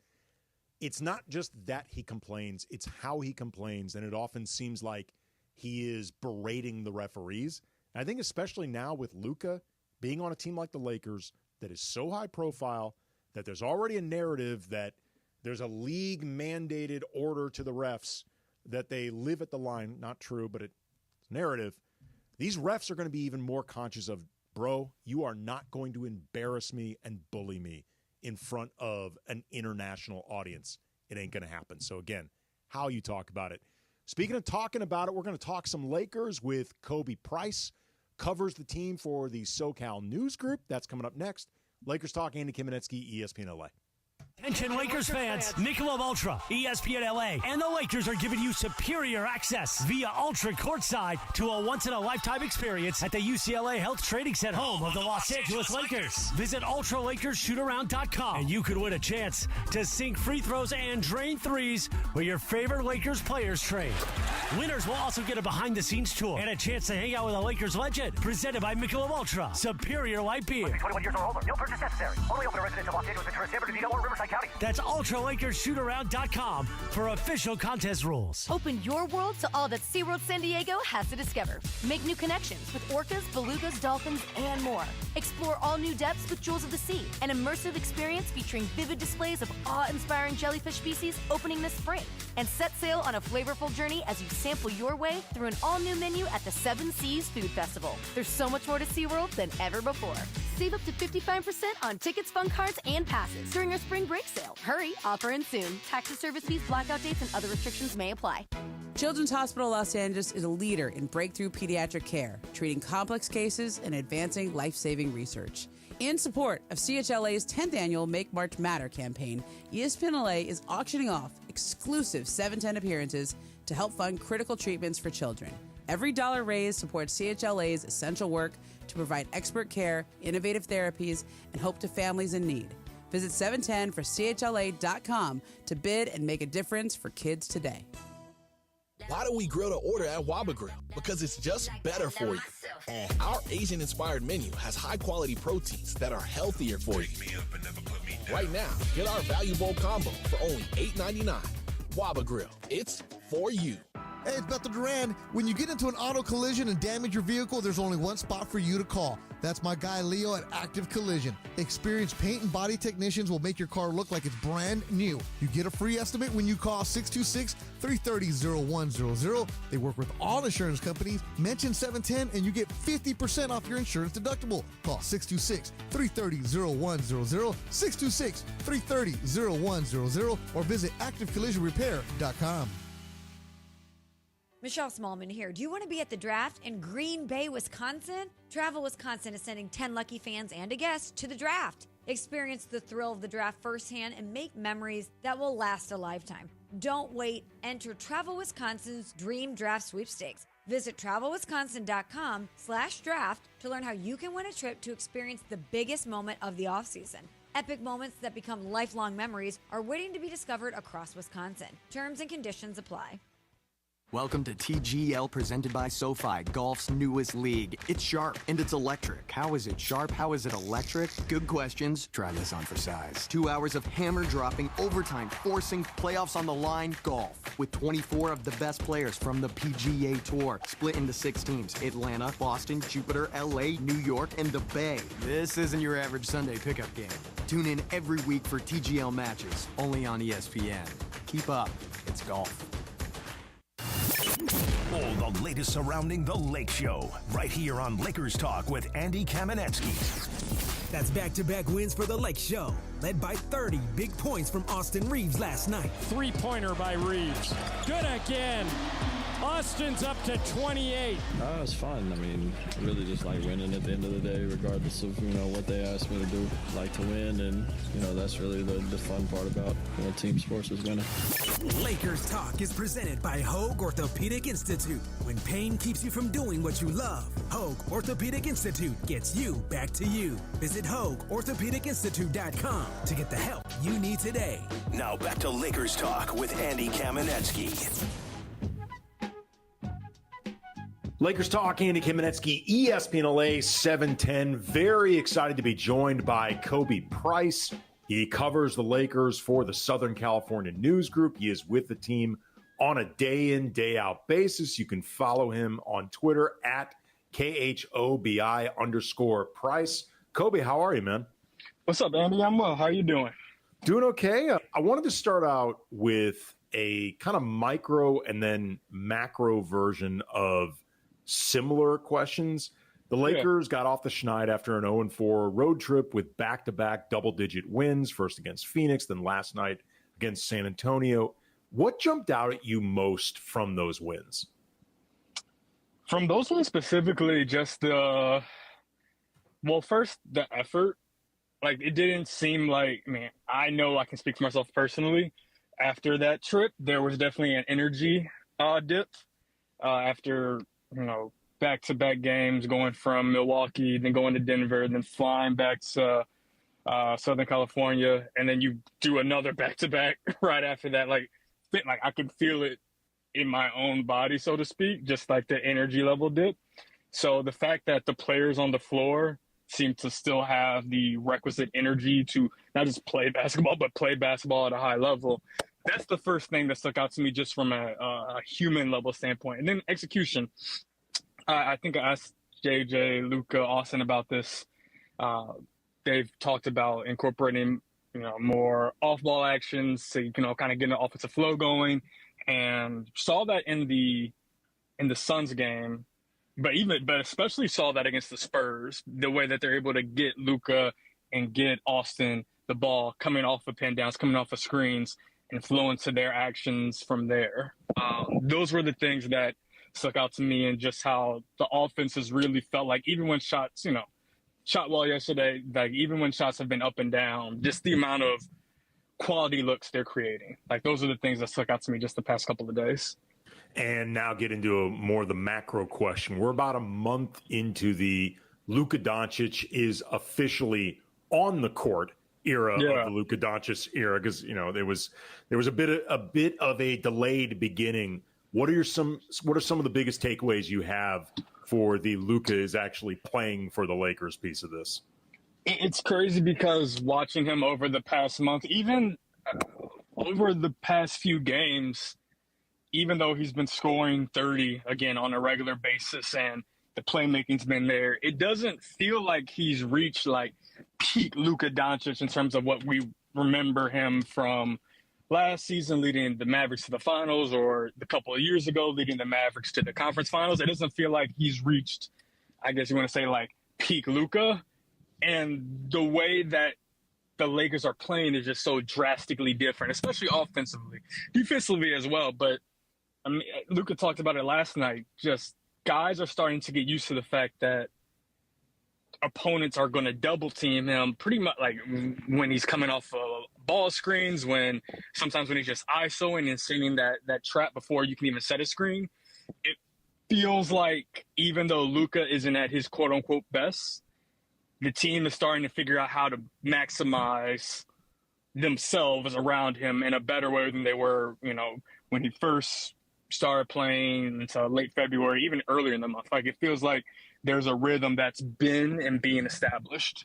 It's not just that he complains, it's how he complains, and it often seems like he is berating the referees. I think especially now with Luka being on a team like the Lakers that is so high profile that there's already a narrative that there's a league-mandated order to the refs that they live at the line. Not true, but it's narrative. These refs are going to be even more conscious of, bro, you are not going to embarrass me and bully me in front of an international audience. It ain't going to happen. So, again, how you talk about it. Speaking of talking about it, we're going to talk some Lakers with Kobe Price. Covers the team for the SoCal News Group. That's coming up next. Lakers Talk, Andy Kamenetsky, ESPN LA. Attention Lakers fans, Michelob Ultra, ESPN LA, and the Lakers are giving you superior access via Ultra courtside to a once-in-a-lifetime experience at the UCLA Health Training Center, home of the Los Angeles Lakers. Visit UltraLakersShootAround.com, and you could win a chance to sink free throws and drain threes where your favorite Lakers players train. Winners will also get a behind-the-scenes tour and a chance to hang out with a Lakers legend. Presented by Michelob Ultra, superior light beer. 21 years or older. No purchase necessary. Only open to residents of Los Angeles, Ventura, San Bernardino, or Riverside County. That's UltraLakersShootAround.com for official contest rules. Open your world to all that SeaWorld San Diego has to discover. Make new connections with orcas, belugas, dolphins, and more. Explore all new depths with Jewels of the Sea, an immersive experience featuring vivid displays of awe-inspiring jellyfish species opening this spring. And set sail on a flavorful journey as you sample your way through an all-new menu at the Seven Seas Food Festival. There's so much more to SeaWorld than ever before. Save up to 55% on tickets, fun cards, and passes during our spring break sale. Hurry, offer ends soon. Taxes, service fees, blackout dates, and other restrictions may apply. Children's Hospital Los Angeles is a leader in breakthrough pediatric care, treating complex cases and advancing life-saving research. In support of CHLA's 10th annual Make March Matter campaign, ESPN LA is auctioning off exclusive 710 appearances to help fund critical treatments for children. Every dollar raised supports CHLA's essential work to provide expert care, innovative therapies, and hope to families in need. Visit 710forchla.com to bid and make a difference for kids today. Why do we grill to order at Waba Grill? Because it's just better for you. And our Asian-inspired menu has high-quality proteins that are healthier for you. Right now, get our Value Bowl combo for only $8.99. Waba Grill, it's for you. Hey, it's Bethel Duran. When you get into an auto collision and damage your vehicle, there's only one spot for you to call. That's my guy Leo at Active Collision. Experienced paint and body technicians will make your car look like it's brand new. You get a free estimate when you call 626-330-0100. They work with all insurance companies. Mention 710 and you get 50% off your insurance deductible. Call 626-330-0100, 626-330-0100, or visit activecollisionrepair.com. Michelle Smallman here. Do you want to be at the draft in Green Bay, Wisconsin? Travel Wisconsin is sending 10 lucky fans and a guest to the draft. Experience the thrill of the draft firsthand and make memories that will last a lifetime. Don't wait. Enter Travel Wisconsin's Dream Draft Sweepstakes. Visit travelwisconsin.com/draft to learn how you can win a trip to experience the biggest moment of the offseason. Epic moments that become lifelong memories are waiting to be discovered across Wisconsin. Terms and conditions apply. Welcome to TGL presented by SoFi, golf's newest league. It's sharp and it's electric. How is it sharp? How is it electric? Good questions. Try this on for size. 2 hours of hammer dropping, overtime, forcing, playoffs on the line, golf. With 24 of the best players from the PGA Tour. Split into 6 teams. Atlanta, Boston, Jupiter, LA, New York, and the Bay. This isn't your average Sunday pickup game. Tune in every week for TGL matches, only on ESPN. Keep up. It's golf. All the latest surrounding the Lake Show, right here on Lakers Talk with Andy Kamenetsky. That's back-to-back wins for the Lake Show, led by 30 big points from Austin Reeves last night. Three-pointer by Reeves. Good again. Austin's up to 28. It was fun. I mean, really just like winning at the end of the day, regardless of, what they asked me to do. Like to win, and, that's really the fun part about, team sports is winning. Lakers Talk is presented by Hoag Orthopedic Institute. When pain keeps you from doing what you love, Hoag Orthopedic Institute gets you back to you. Visit HoagOrthopedicInstitute.com to get the help you need today. Now back to Lakers Talk with Andy Kamenetsky. Lakers Talk, Andy Kamenetsky, ESPN LA 710. Very excited to be joined by Kobe Price. He covers the Lakers for the Southern California News Group. He is with the team on a day-in, day-out basis. You can follow him on Twitter at KHOBI_Price. Kobe, how are you, man? What's up, Andy? I'm well. How are you doing? Doing okay. I wanted to start out with a kind of micro and then macro version of similar questions. The Lakers got off the schneid after an 0-4 road trip with back-to-back double-digit wins, first against Phoenix, then last night against San Antonio. What jumped out at you most from those wins? From those ones specifically, just first, the effort. Like, it didn't seem like, I know I can speak for myself personally. After that trip, there was definitely an energy dip after back-to-back games, going from Milwaukee, then going to Denver, then flying back to Southern California, and then you do another back-to-back right after that. Like I could feel it in my own body, so to speak, just like the energy level dip. So the fact that the players on the floor seem to still have the requisite energy to not just play basketball, but play basketball at a high level, that's the first thing that stuck out to me just from a human level standpoint. And then execution. I think I asked JJ, Luka, Austin about this. They've talked about incorporating, more off-ball actions so you can kind of get an offensive flow going, and saw that in the Suns game, but especially saw that against the Spurs, the way that they're able to get Luka and get Austin the ball coming off of pin downs, coming off of screens, and flow into their actions from there. Those were the things that stuck out to me, and just how the offense has really felt like, even when shots shot well yesterday. Like, even when shots have been up and down, just the amount of quality looks they're creating. Like, those are the things that stuck out to me just the past couple of days. And now get into more of the macro question. We're about a month into the Luka Doncic is officially on the court era of the Luka Doncic era, because there was a bit of a delayed beginning. What are some of the biggest takeaways you have for the Luka is actually playing for the Lakers piece of this? It's crazy because watching him over the past month, even over the past few games, even though he's been scoring 30 again on a regular basis and the playmaking's been there, it doesn't feel like he's reached like peak Luka Doncic in terms of what we remember him from last season, leading the Mavericks to the finals, or the couple of years ago leading the Mavericks to the conference finals. It doesn't feel like he's reached, I guess you want to say, like peak Luka. And the way that the Lakers are playing is just so drastically different, especially offensively, defensively as well. But I mean, Luka talked about it last night. Just guys are starting to get used to the fact that opponents are going to double team him pretty much, like when he's coming off ball screens, sometimes when he's just ISOing and seeing that trap before you can even set a screen. It feels like even though Luka isn't at his quote unquote best, the team is starting to figure out how to maximize themselves around him in a better way than they were, when he first started playing until late February, even earlier in the month. Like, it feels like there's a rhythm that's been and being established.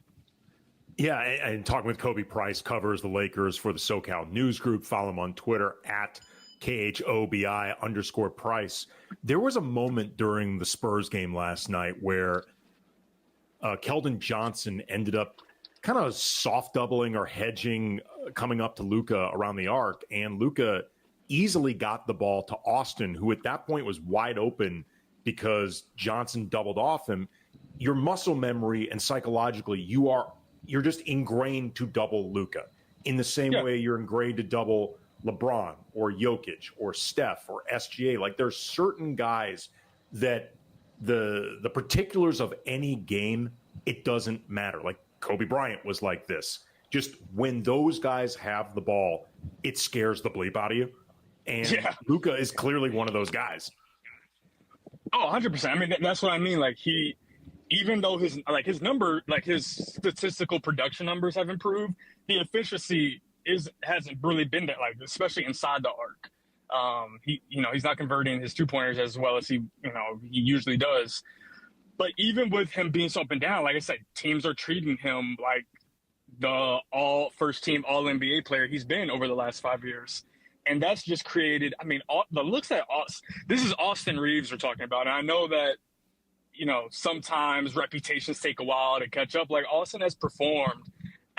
Yeah, and talking with Kobe Price, covers the Lakers for the SoCal News Group. Follow him on Twitter at KHOBI_Price. There was a moment during the Spurs game last night where Keldon Johnson ended up kind of soft doubling or hedging, coming up to Luka around the arc, and Luka easily got the ball to Austin, who at that point was wide open because Johnson doubled off him. Your muscle memory and psychologically, you're just ingrained to double Luka in the same way you're ingrained to double LeBron or Jokic or Steph or SGA. Like, there's certain guys that the particulars of any game, it doesn't matter. Like Kobe Bryant was like this. Just when those guys have the ball, it scares the bleep out of you. And Luka is clearly one of those guys. Oh, 100%. I mean, that's what I mean. Like, even though his statistical production numbers have improved, the efficiency hasn't really been that, like, especially inside the arc. He's not converting his 2-pointers as well as he usually does. But even with him being so up and down, like I said, teams are treating him like the first team all NBA player he's been over the last 5 years. And that's just created, I mean, the looks that this is Austin Reeves we're talking about. And I know that, sometimes reputations take a while to catch up. Like, Austin has performed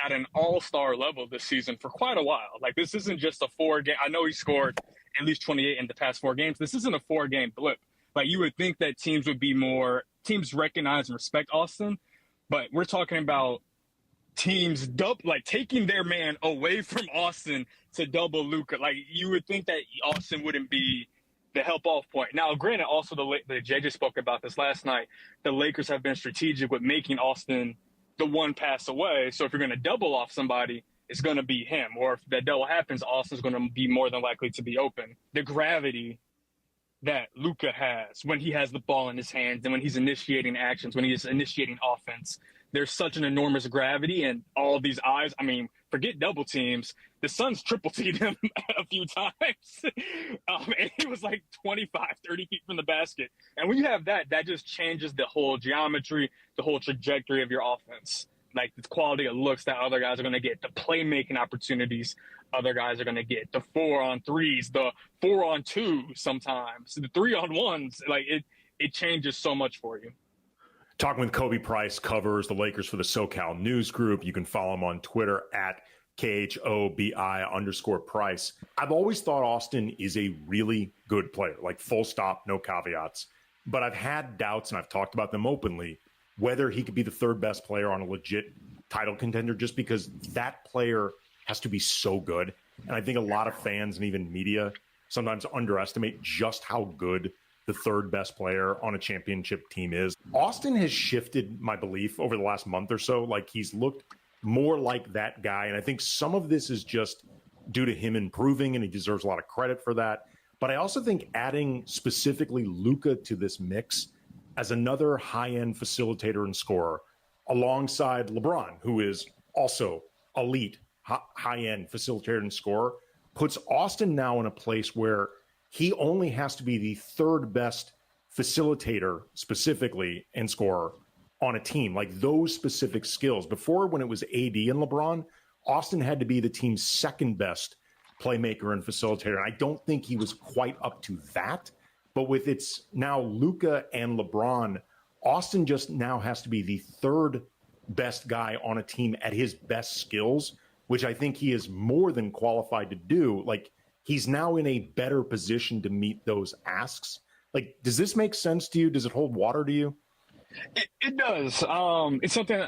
at an all-star level this season for quite a while. Like, this isn't just a 4-game. I know he scored at least 28 in the past 4 games. This isn't a 4-game blip. Like, you would think that teams recognize and respect Austin, but we're talking about teams taking their man away from Austin to double Luka. Like, you would think that Austin wouldn't be the help-off point. Now, granted, also the JJ spoke about this last night. The Lakers have been strategic with making Austin the one pass away. So if you're going to double off somebody, it's going to be him. Or if that double happens, Austin's going to be more than likely to be open. The gravity that Luka has when he has the ball in his hands and when he's initiating actions, when he's initiating offense, there's such an enormous gravity, and all of these eyes, I mean, forget double teams. The Suns triple-teamed him a few times. And he was like 25, 30 feet from the basket. And when you have that just changes the whole geometry, the whole trajectory of your offense. Like, the quality of looks that other guys are going to get, the playmaking opportunities other guys are going to get, the 4-on-3s, the 4-on-2s sometimes, the 3-on-1s. Like, it changes so much for you. Talking with Kobe Price, covers the Lakers for the SoCal News Group. You can follow him on Twitter at KHOBI_Price. I've always thought Austin is a really good player, like full stop, no caveats. But I've had doubts, and I've talked about them openly, whether he could be the third best player on a legit title contender, just because that player has to be so good. And I think a lot of fans and even media sometimes underestimate just how good the third best player on a championship team is. Austin has shifted my belief over the last month or so. Like, he's looked more like that guy. And I think some of this is just due to him improving, and he deserves a lot of credit for that. But I also think adding specifically Luka to this mix as another high-end facilitator and scorer alongside LeBron, who is also elite high-end facilitator and scorer, puts Austin now in a place where he only has to be the third best facilitator specifically and scorer on a team. Like, those specific skills. Before, when it was AD and LeBron, Austin had to be the team's second best playmaker and facilitator. And I don't think he was quite up to that. But with it's now Luka and LeBron, Austin just now has to be the third best guy on a team at his best skills, which I think he is more than qualified to do. Like, he's now in a better position to meet those asks. Like, does this make sense to you? Does it hold water to you? It does. It's something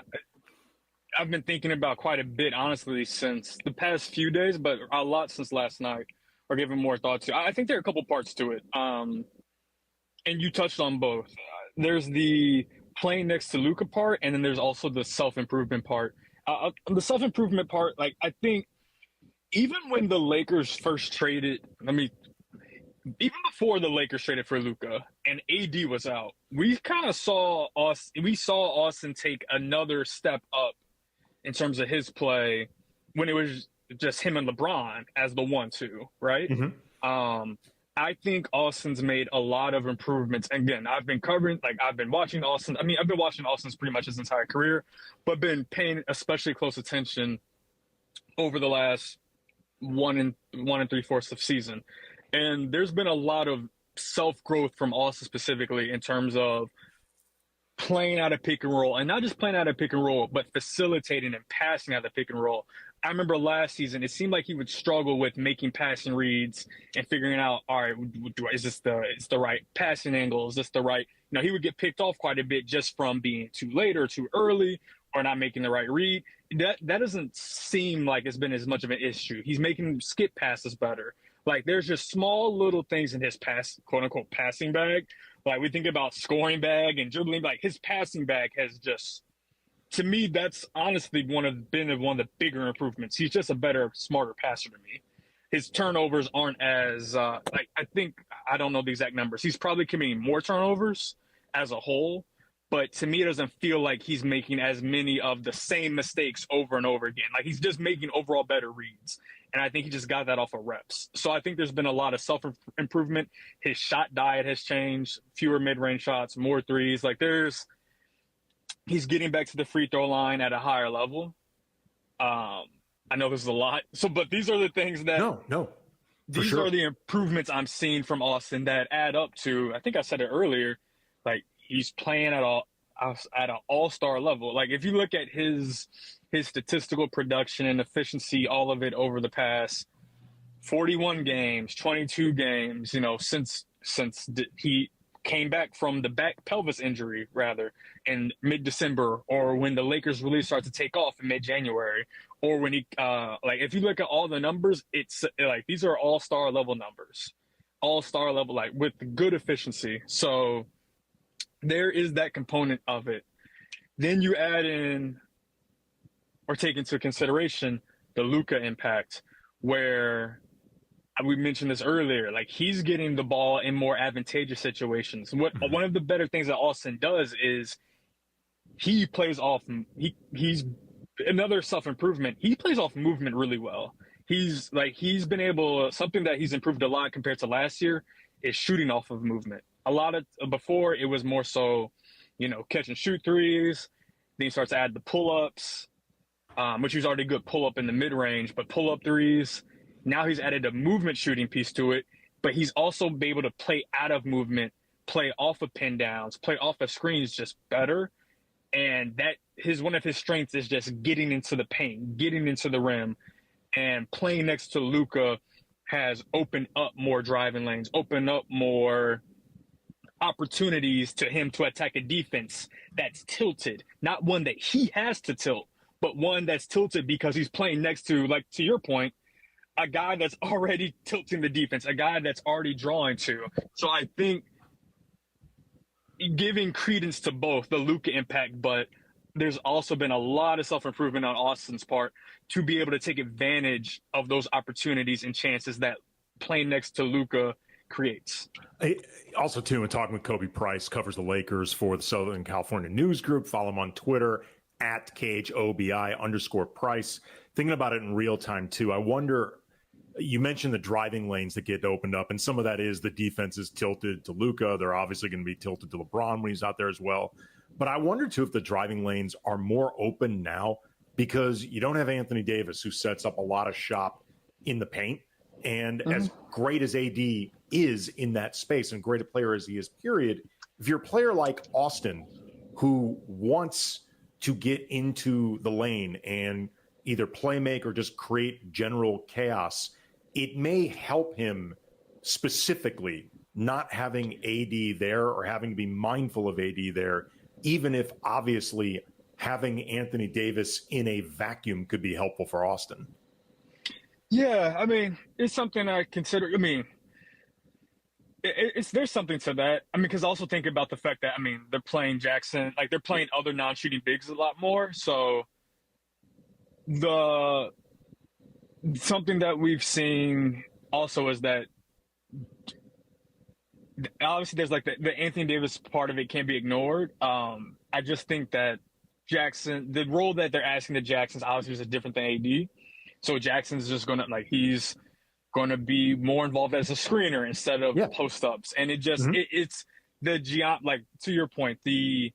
I've been thinking about quite a bit, honestly, since the past few days, but a lot since last night, or giving more thought to. I think there are a couple parts to it. And you touched on both. There's the playing next to Luka part, and then there's also the self-improvement part. The self-improvement part, like, I think even when the Lakers first traded, even before the Lakers traded for Luka and AD was out, we kind of saw Austin take another step up in terms of his play when it was just him and LeBron as the 1-2, right? Mm-hmm. I think Austin's made a lot of improvements. Again, I've been watching Austin. I've been watching Austin's pretty much his entire career, but been paying especially close attention over the last 1 3/4 of season. And there's been a lot of self-growth from Austin specifically in terms of playing out of pick and roll, and not just playing out of pick and roll, but facilitating and passing out of pick and roll. I remember last season, it seemed like he would struggle with making passing reads and figuring out, all right, is this the right passing angle? Is this the right, he would get picked off quite a bit just from being too late or too early or not making the right read. That doesn't seem like it's been as much of an issue. He's making skip passes better. Like, there's just small little things in his quote unquote passing bag. Like, we think about scoring bag and dribbling, like his passing bag has just, to me, that's honestly been one of the bigger improvements. He's just a better, smarter passer to me. His turnovers aren't as, I don't know the exact numbers. He's probably committing more turnovers as a whole, but to me, it doesn't feel like he's making as many of the same mistakes over and over again. Like, he's just making overall better reads. And I think he just got that off of reps. So I think there's been a lot of self-improvement. His shot diet has changed, fewer mid-range shots, more threes. Like, he's getting back to the free throw line at a higher level. I know this is a lot. But these are the things that these are the improvements I'm seeing from Austin that add up to, I think I said it earlier, like, he's playing at an all-star level. Like, if you look at his statistical production and efficiency, all of it over the past 41 games, 22 games, since he came back from the back pelvis injury, rather, in mid-December, or when the Lakers really start to take off in mid-January, or when he, if you look at all the numbers, it's like, these are all-star level numbers, all-star level, like, with good efficiency. So there is that component of it. Then you add in or take into consideration the Luka impact, where we mentioned this earlier, like, he's getting the ball in more advantageous situations. One of the better things that Austin does is he plays off, he's another self-improvement. He plays off movement really well. He's been able, something that he's improved a lot compared to last year is shooting off of movement. A lot of, before it was more so, catch and shoot threes. Then he starts to add the pull-ups, which he's already good pull-up in the mid-range, but pull-up threes. Now he's added a movement shooting piece to it, but he's also been able to play out of movement, play off of pin downs, play off of screens just better. And one of his strengths is just getting into the paint, getting into the rim, and playing next to Luka has opened up more driving lanes, opened up more opportunities to him to attack a defense that's tilted, not one that he has to tilt, but one that's tilted because he's playing next to, like, to your point, a guy that's already tilting the defense, a guy that's already drawing to. So I think giving credence to both the Luka impact, but there's also been a lot of self-improvement on Austin's part to be able to take advantage of those opportunities and chances that playing next to Luka creates. Also, too, in talking with Kobe Price, covers the Lakers for the Southern California News Group. Follow him on Twitter at KHOBI_Price. Thinking about it in real time, too, I wonder, you mentioned the driving lanes that get opened up, and some of that is the defense is tilted to Luka. They're obviously going to be tilted to LeBron when he's out there as well. But I wonder, too, if the driving lanes are more open now because you don't have Anthony Davis, who sets up a lot of shop in the paint. And as great as AD is in that space and great a player as he is, period, if you're a player like Austin who wants to get into the lane and either play make or just create general chaos, it may help him specifically not having AD there or having to be mindful of AD there, even if obviously having Anthony Davis in a vacuum could be helpful for Austin. Yeah, I mean, it's something I consider. I mean, there's something to that. I mean, because also think about the fact that, I mean, they're playing Jackson, like they're playing other non-shooting bigs a lot more. So something that we've seen also is that obviously there's like the Anthony Davis part of it can't be ignored. I just think that Jackson, the role that they're asking the Jacksons obviously is different than AD. So Jackson's just going to, like, he's going to be more involved as a screener instead of post-ups. And it just, it's the, like, to your point, the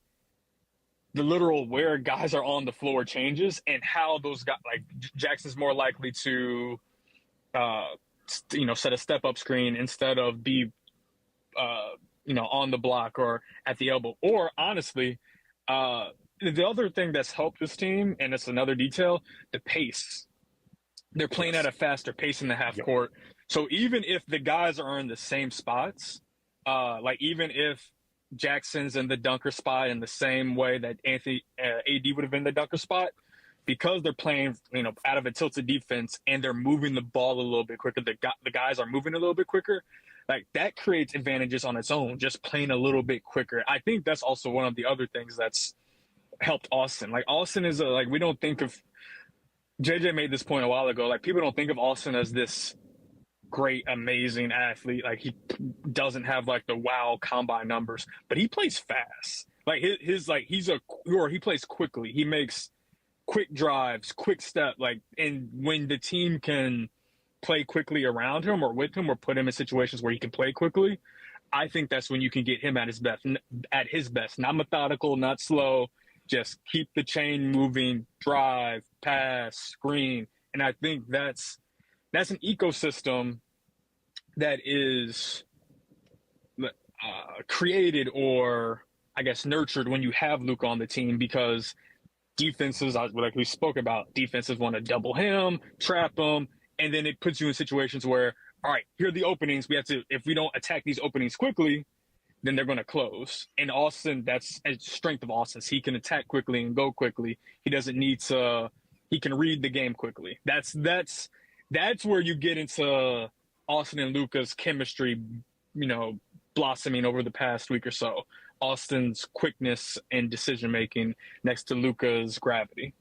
literal where guys are on the floor changes and how those guys, like, Jackson's more likely to, set a step-up screen instead of be, on the block or at the elbow. Or, honestly, the other thing that's helped this team, and it's another detail, the pace. They're playing at a faster pace in the half court. So even if the guys are in the same spots, like even if Jackson's in the dunker spot in the same way that AD would have been the dunker spot, because they're playing, out of a tilted defense and they're moving the ball a little bit quicker, the guys are moving a little bit quicker, like that creates advantages on its own, just playing a little bit quicker. I think that's also one of the other things that's helped Austin. Like Austin is we don't think of, JJ made this point a while ago. Like, people don't think of Austin as this great, amazing athlete. Like, he doesn't have like the wow combine numbers, but he plays fast. Like he plays quickly. He makes quick drives, quick step. Like, and when the team can play quickly around him or with him or put him in situations where he can play quickly, I think that's when you can get him at his best. Not methodical, not slow. Just keep the chain moving, drive, pass, screen. And I think that's an ecosystem that is created or, I guess, nurtured when you have Luka on the team, because defenses, like we spoke about, defenses want to double him, trap him, and then it puts you in situations where, all right, here are the openings. We have to, if we don't attack these openings quickly, then they're going to close. And Austin, that's a strength of Austin's. He can attack quickly and go quickly. He doesn't need to, he can read the game quickly. That's where you get into Austin and Luka's chemistry, blossoming over the past week or so. Austin's quickness and decision-making next to Luka's gravity.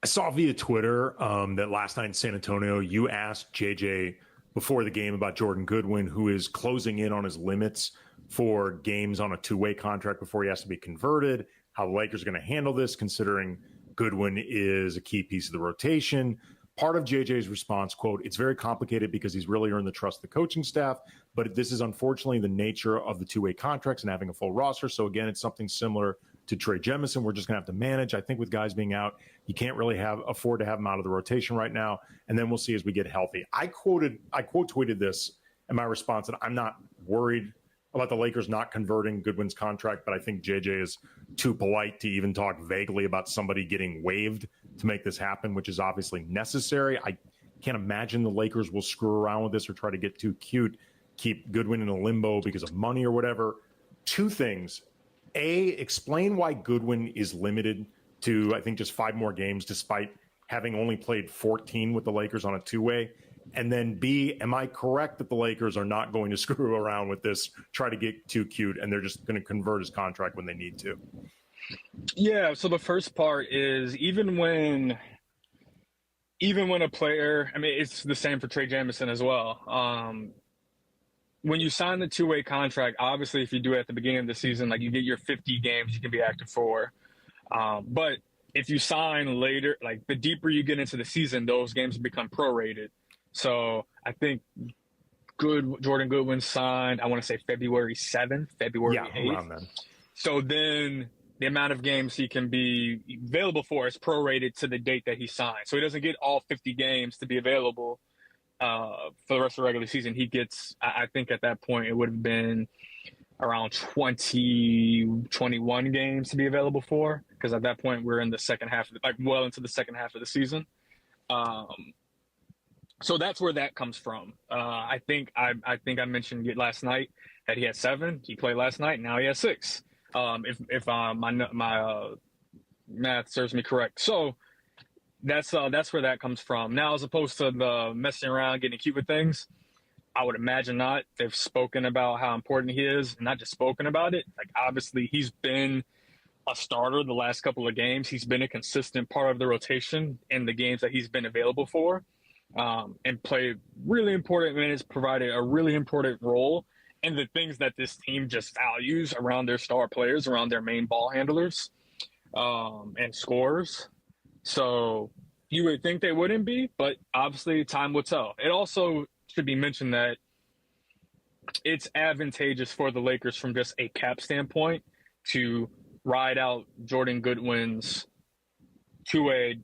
I saw via Twitter that last night in San Antonio, you asked JJ before the game about Jordan Goodwin, who is closing in on his limits for games on a two-way contract before he has to be converted, how the Lakers are going to handle this, considering Goodwin is a key piece of the rotation. Part of JJ's response, quote, "It's very complicated because he's really earned the trust of the coaching staff, but this is unfortunately the nature of the two-way contracts and having a full roster. So again, it's something similar to Trey Jemison. We're just going to have to manage. I think with guys being out, you can't really afford to have them out of the rotation right now. And then we'll see as we get healthy." I quote tweeted this in my response, and I'm not worried about the Lakers not converting Goodwin's contract, but I think JJ is too polite to even talk vaguely about somebody getting waived to make this happen, which is obviously necessary. I can't imagine the Lakers will screw around with this or try to get too cute, keep Goodwin in a limbo because of money or whatever. Two things. A, explain why Goodwin is limited to, I think, just 5 more games, despite having only played 14 with the Lakers on a two-way. And then B, am I correct that the Lakers are not going to screw around with this, try to get too cute, and they're just going to convert his contract when they need to? Yeah, so the first part is even when a player, I mean, it's the same for Trey Jamison as well. When you sign the two-way contract, obviously if you do it at the beginning of the season, like you get your 50 games you can be active for. But if you sign later, like the deeper you get into the season, those games become prorated. So I think Jordan Goodwin signed, I want to say February 7th, February 8th. Around then. So then the amount of games he can be available for is prorated to the date that he signed. So he doesn't get all 50 games to be available for the rest of the regular season. He gets, I think at that point, it would have been around 21 games to be available for, because at that point we're in the second half, well into the second half of the season. So that's where that comes from. I think I mentioned it last night that he had 7. He played last night. Now he has 6. If my math serves me correct. So that's where that comes from. Now, as opposed to the messing around, getting cute with things, I would imagine not. They've spoken about how important he is, and not just spoken about it. Like, obviously, he's been a starter the last couple of games. He's been a consistent part of the rotation in the games that he's been available for, and played really important minutes, provided a really important role in the things that this team just values around their star players, around their main ball handlers, and scorers. So you would think they wouldn't be, but obviously time will tell. It also should be mentioned that it's advantageous for the Lakers from just a cap standpoint to ride out Jordan Goodwin's two-way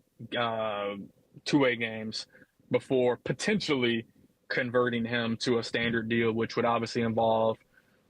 games before potentially converting him to a standard deal, which would obviously involve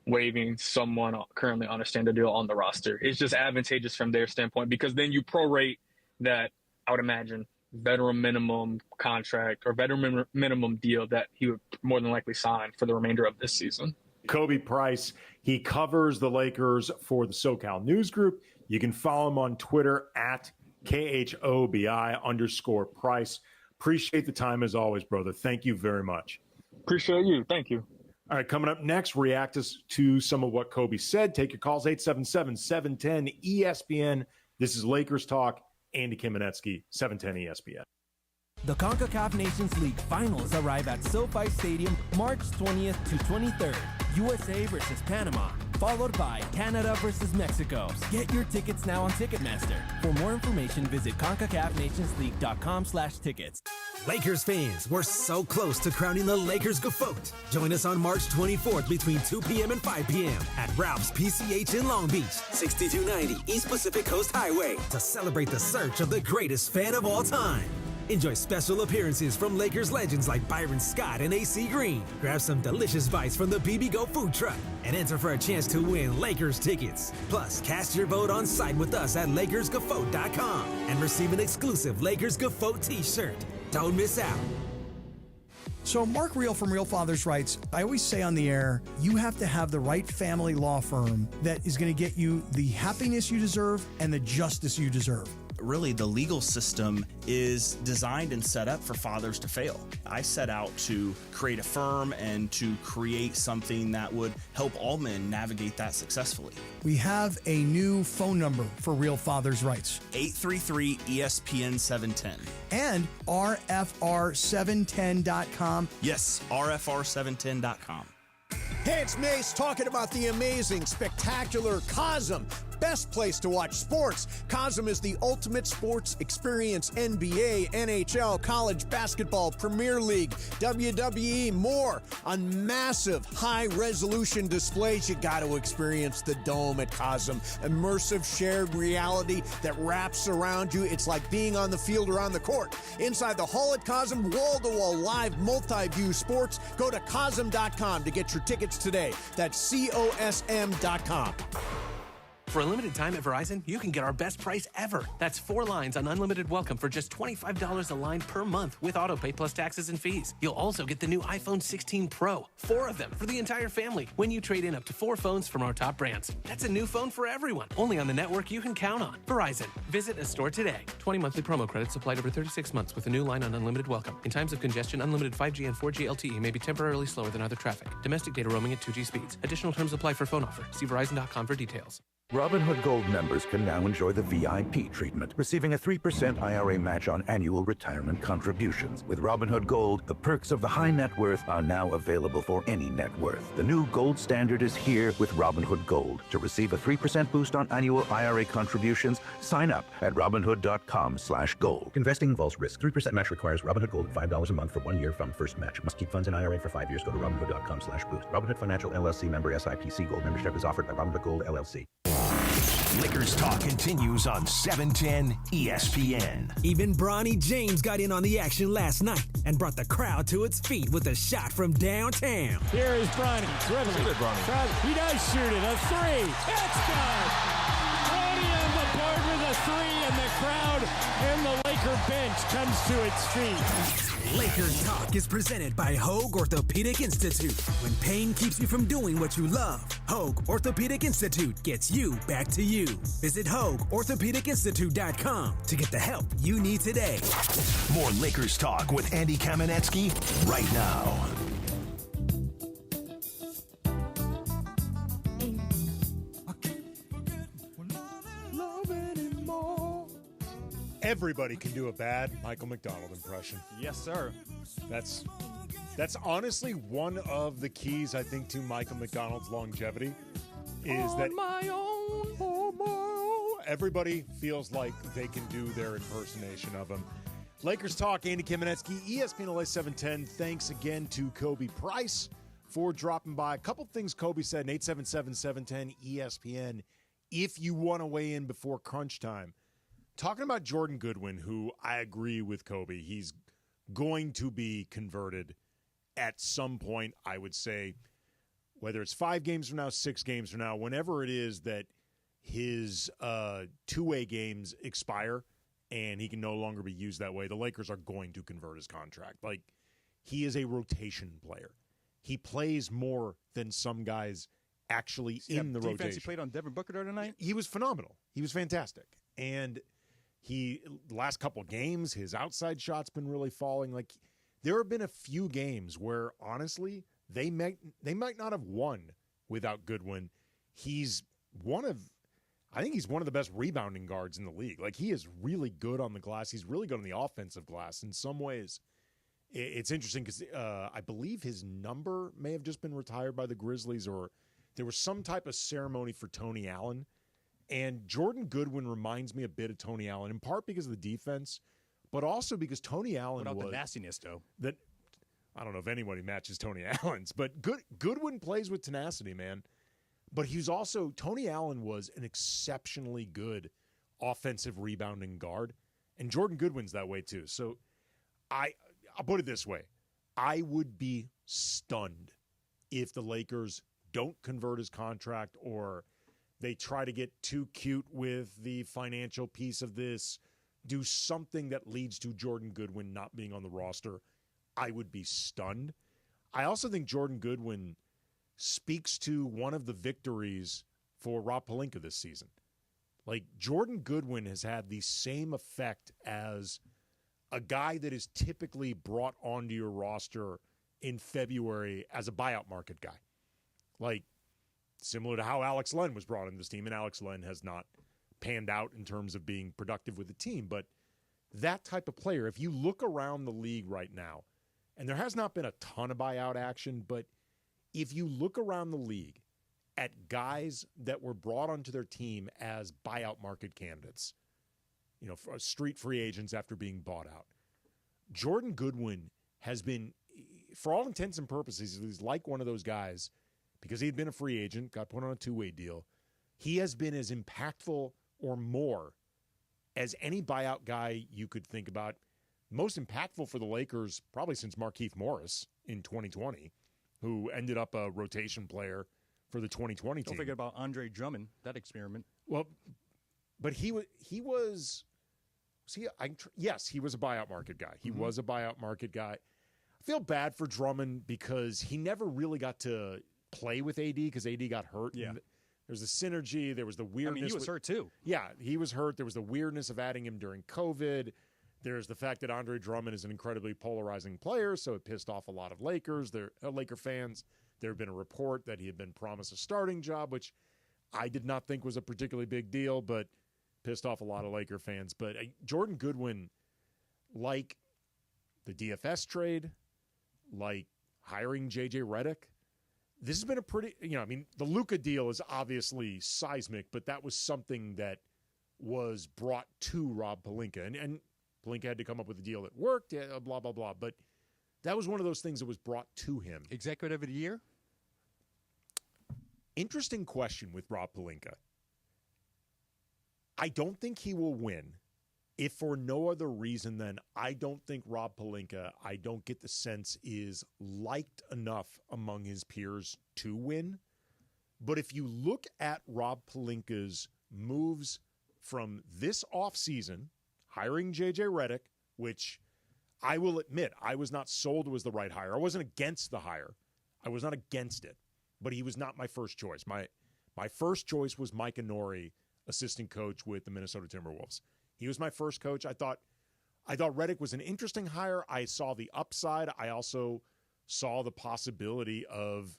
waiving someone currently on a standard deal on the roster. It's just advantageous from their standpoint, because then you prorate that, I would imagine, veteran minimum contract or veteran minimum deal that he would more than likely sign for the remainder of this season. Kobe Price, he covers the Lakers for the SoCal News Group. You can follow him on Twitter at KHOBI_Price. Appreciate the time as always, brother. Thank you very much. Appreciate you. Thank you. All right, coming up next, react to some of what Kobe said. Take your calls, 877-710-ESPN. This is Lakers Talk. Andy Kamenetsky, 710 ESPN. The CONCACAF Nations League finals arrive at SoFi Stadium March 20th to 23rd. USA versus Panama, followed by Canada versus Mexico. Get your tickets now on Ticketmaster. For more information, visit CONCACAFNationsLeague.com/tickets. Lakers fans, we're so close to crowning the Lakers GOAT. Join us on March 24th between 2 p.m. and 5 p.m. at Ralph's PCH in Long Beach, 6290 East Pacific Coast Highway, to celebrate the search of the greatest fan of all time. Enjoy special appearances from Lakers legends like Byron Scott and AC Green. Grab some delicious bites from the BB Go food truck and enter for a chance to win Lakers tickets. Plus, cast your vote on site with us at LakersGoFote.com and receive an exclusive Lakers GoFote t-shirt. Don't miss out. So Mark Real from Real Fathers writes, I always say on the air, you have to have the right family law firm that is going to get you the happiness you deserve and the justice you deserve. Really, the legal system is designed and set up for fathers to fail. I set out to create a firm and to create something that would help all men navigate that successfully. We have a new phone number for Real Fathers Rights. 833-ESPN-710. And RFR710.com. Yes, RFR710.com. Hey, it's Mace talking about the amazing, spectacular Cosm. Best place to watch sports. Cosm is the ultimate sports experience. NBA, NHL, college basketball, Premier League, WWE, more on massive high-resolution displays. You got to experience the Dome at Cosm. Immersive shared reality that wraps around you. It's like being on the field or on the court. Inside the hall at Cosm, wall-to-wall live multi-view sports. Go to Cosm.com to get your tickets today. That's COSM.com. For a limited time at Verizon, you can get our best price ever. That's 4 lines on unlimited welcome for just $25 a line per month with autopay plus taxes and fees. You'll also get the new iPhone 16 Pro, 4 of them for the entire family when you trade in up to 4 phones from our top brands. That's a new phone for everyone, only on the network you can count on. Verizon. Visit a store today. 20 monthly promo credits applied over 36 months with a new line on unlimited welcome. In times of congestion, unlimited 5G and 4G LTE may be temporarily slower than other traffic. Domestic data roaming at 2G speeds. Additional terms apply for phone offer. See Verizon.com for details. Robinhood Gold members can now enjoy the VIP treatment, receiving a 3% IRA match on annual retirement contributions. With Robinhood Gold, the perks of the high net worth are now available for any net worth. The new gold standard is here with Robinhood Gold. To receive a 3% boost on annual IRA contributions, sign up at Robinhood.com/gold. Investing involves risk. 3% match requires Robinhood Gold at $5 a month for 1 year from first match. Must keep funds in IRA for 5 years. Go to Robinhood.com/boost. Robinhood Financial LLC member SIPC. Gold membership is offered by Robinhood Gold LLC. Lakers talk continues on 710 ESPN. Even Bronny James got in on the action last night and brought the crowd to its feet with a shot from downtown. Here is Bronny dribbling. He does shoot it. A 3. It's good. Bronny on the board with a 3, and the crowd and the Laker bench comes to its feet. Lakers Talk is presented by Hoag Orthopedic Institute. When pain keeps you from doing what you love, Hoag Orthopedic Institute gets you back to you. Visit HoagOrthopedicInstitute.com to get the help you need today. More Lakers Talk with Andy Kamenetsky right now. Everybody can do a bad Michael McDonald impression. Yes, sir. That's honestly one of the keys, I think, to Michael McDonald's longevity is that everybody feels like they can do their impersonation of him. Lakers Talk, Andy Kamenetsky, ESPN LA 710. Thanks again to Kobe Price for dropping by. A couple things Kobe said in 877-710 ESPN if you want to weigh in before crunch time. Talking about Jordan Goodwin, who I agree with Kobe, he's going to be converted at some point, I would say, whether it's 5 games from now, 6 games from now, whenever it is that his two-way games expire and he can no longer be used that way, the Lakers are going to convert his contract. Like, he is a rotation player. He plays more than some guys actually in the rotation. He played on Devin Booker there tonight? He was phenomenal. He was fantastic. And the last couple games, his outside shot's been really falling. Like, there have been a few games where, honestly, they might not have won without Goodwin. I think he's one of the best rebounding guards in the league. Like, he is really good on the glass. He's really good on the offensive glass. In some ways, it's interesting because I believe his number may have just been retired by the Grizzlies, or there was some type of ceremony for Tony Allen. And Jordan Goodwin reminds me a bit of Tony Allen, in part because of the defense, but also because Tony Allen Without the nastiness, though. That I don't know if anybody matches Tony Allen's, but Goodwin plays with tenacity, man. But Tony Allen was an exceptionally good offensive rebounding guard, and Jordan Goodwin's that way too. So I'll put it this way. I would be stunned if the Lakers don't convert his contract, or they try to get too cute with the financial piece of this, do something that leads to Jordan Goodwin not being on the roster. I would be stunned. I also think Jordan Goodwin speaks to one of the victories for Rob Pelinka this season. Like, Jordan Goodwin has had the same effect as a guy that is typically brought onto your roster in February as a buyout market guy. Like, similar to how Alex Len was brought into this team, and Alex Len has not panned out in terms of being productive with the team. But that type of player, if you look around the league right now, and there has not been a ton of buyout action, but if you look around the league at guys that were brought onto their team as buyout market candidates, for street free agents after being bought out, Jordan Goodwin has been, for all intents and purposes, he's like one of those guys. Because he'd been a free agent, got put on a two-way deal, he has been as impactful or more as any buyout guy you could think about. Most impactful for the Lakers probably since Markieff Morris in 2020, who ended up a rotation player for the 2020 Don't team. forget about Andre Drummond, that experiment. Well, but he was yes, he was a buyout market guy. He was a buyout market guy. I feel bad for Drummond because he never really got to play with AD because AD got hurt. Yeah. And there's a synergy. There was the weirdness. I mean, he was hurt too. Yeah, he was hurt. There was the weirdness of adding him during COVID. There's the fact that Andre Drummond is an incredibly polarizing player, so it pissed off a lot of Laker fans. There had been a report that he had been promised a starting job, which I did not think was a particularly big deal, but pissed off a lot of Laker fans. But Jordan Goodwin, like the DFS trade, like hiring J.J. Redick, this has been a pretty, the Luka deal is obviously seismic, but that was something that was brought to Rob Pelinka. And Pelinka had to come up with a deal that worked, blah, blah, blah. But that was one of those things that was brought to him. Executive of the year? Interesting question with Rob Pelinka. I don't think he will win, if for no other reason than I don't think Rob Pelinka, I don't get the sense, is liked enough among his peers to win. But if you look at Rob Pelinka's moves from this offseason, hiring J.J. Redick, which I will admit I was not sold was the right hire. I wasn't against the hire. I was not against it. But he was not my first choice. My first choice was Mike Inori, assistant coach with the Minnesota Timberwolves. He was my first coach. I thought Redick was an interesting hire. I saw the upside. I also saw the possibility of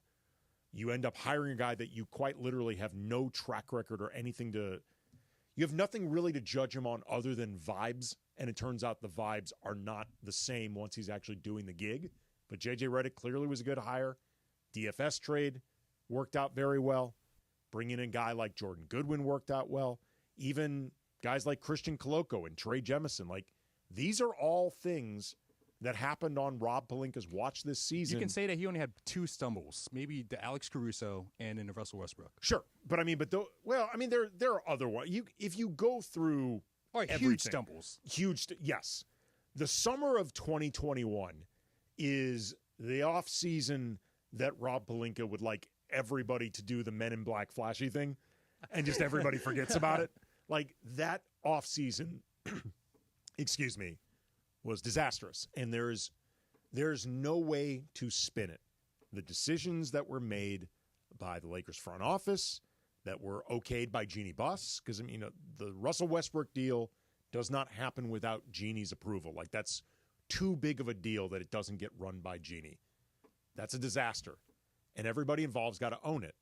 you end up hiring a guy that you quite literally have no track record or anything to – you have nothing really to judge him on other than vibes, and it turns out the vibes are not the same once he's actually doing the gig. But J.J. Redick clearly was a good hire. DFS trade worked out very well. Bringing in a guy like Jordan Goodwin worked out well. Even guys like Christian Koloko and Trey Jemison. Like, these are all things that happened on Rob Pelinka's watch this season. You can say that he only had 2 stumbles, maybe the Alex Caruso and in the Russell Westbrook. Sure, but there are other ones. If you go through huge stumbles. Yes. The summer of 2021 is the off season that Rob Pelinka would like everybody to do the Men in Black flashy thing, and just everybody forgets about it. Like, that off season, excuse me, was disastrous, and there's no way to spin it. The decisions that were made by the Lakers front office that were okayed by Jeannie Buss, because the Russell Westbrook deal does not happen without Jeannie's approval. Like, that's too big of a deal that it doesn't get run by Jeannie. That's a disaster, and everybody involved's got to own it.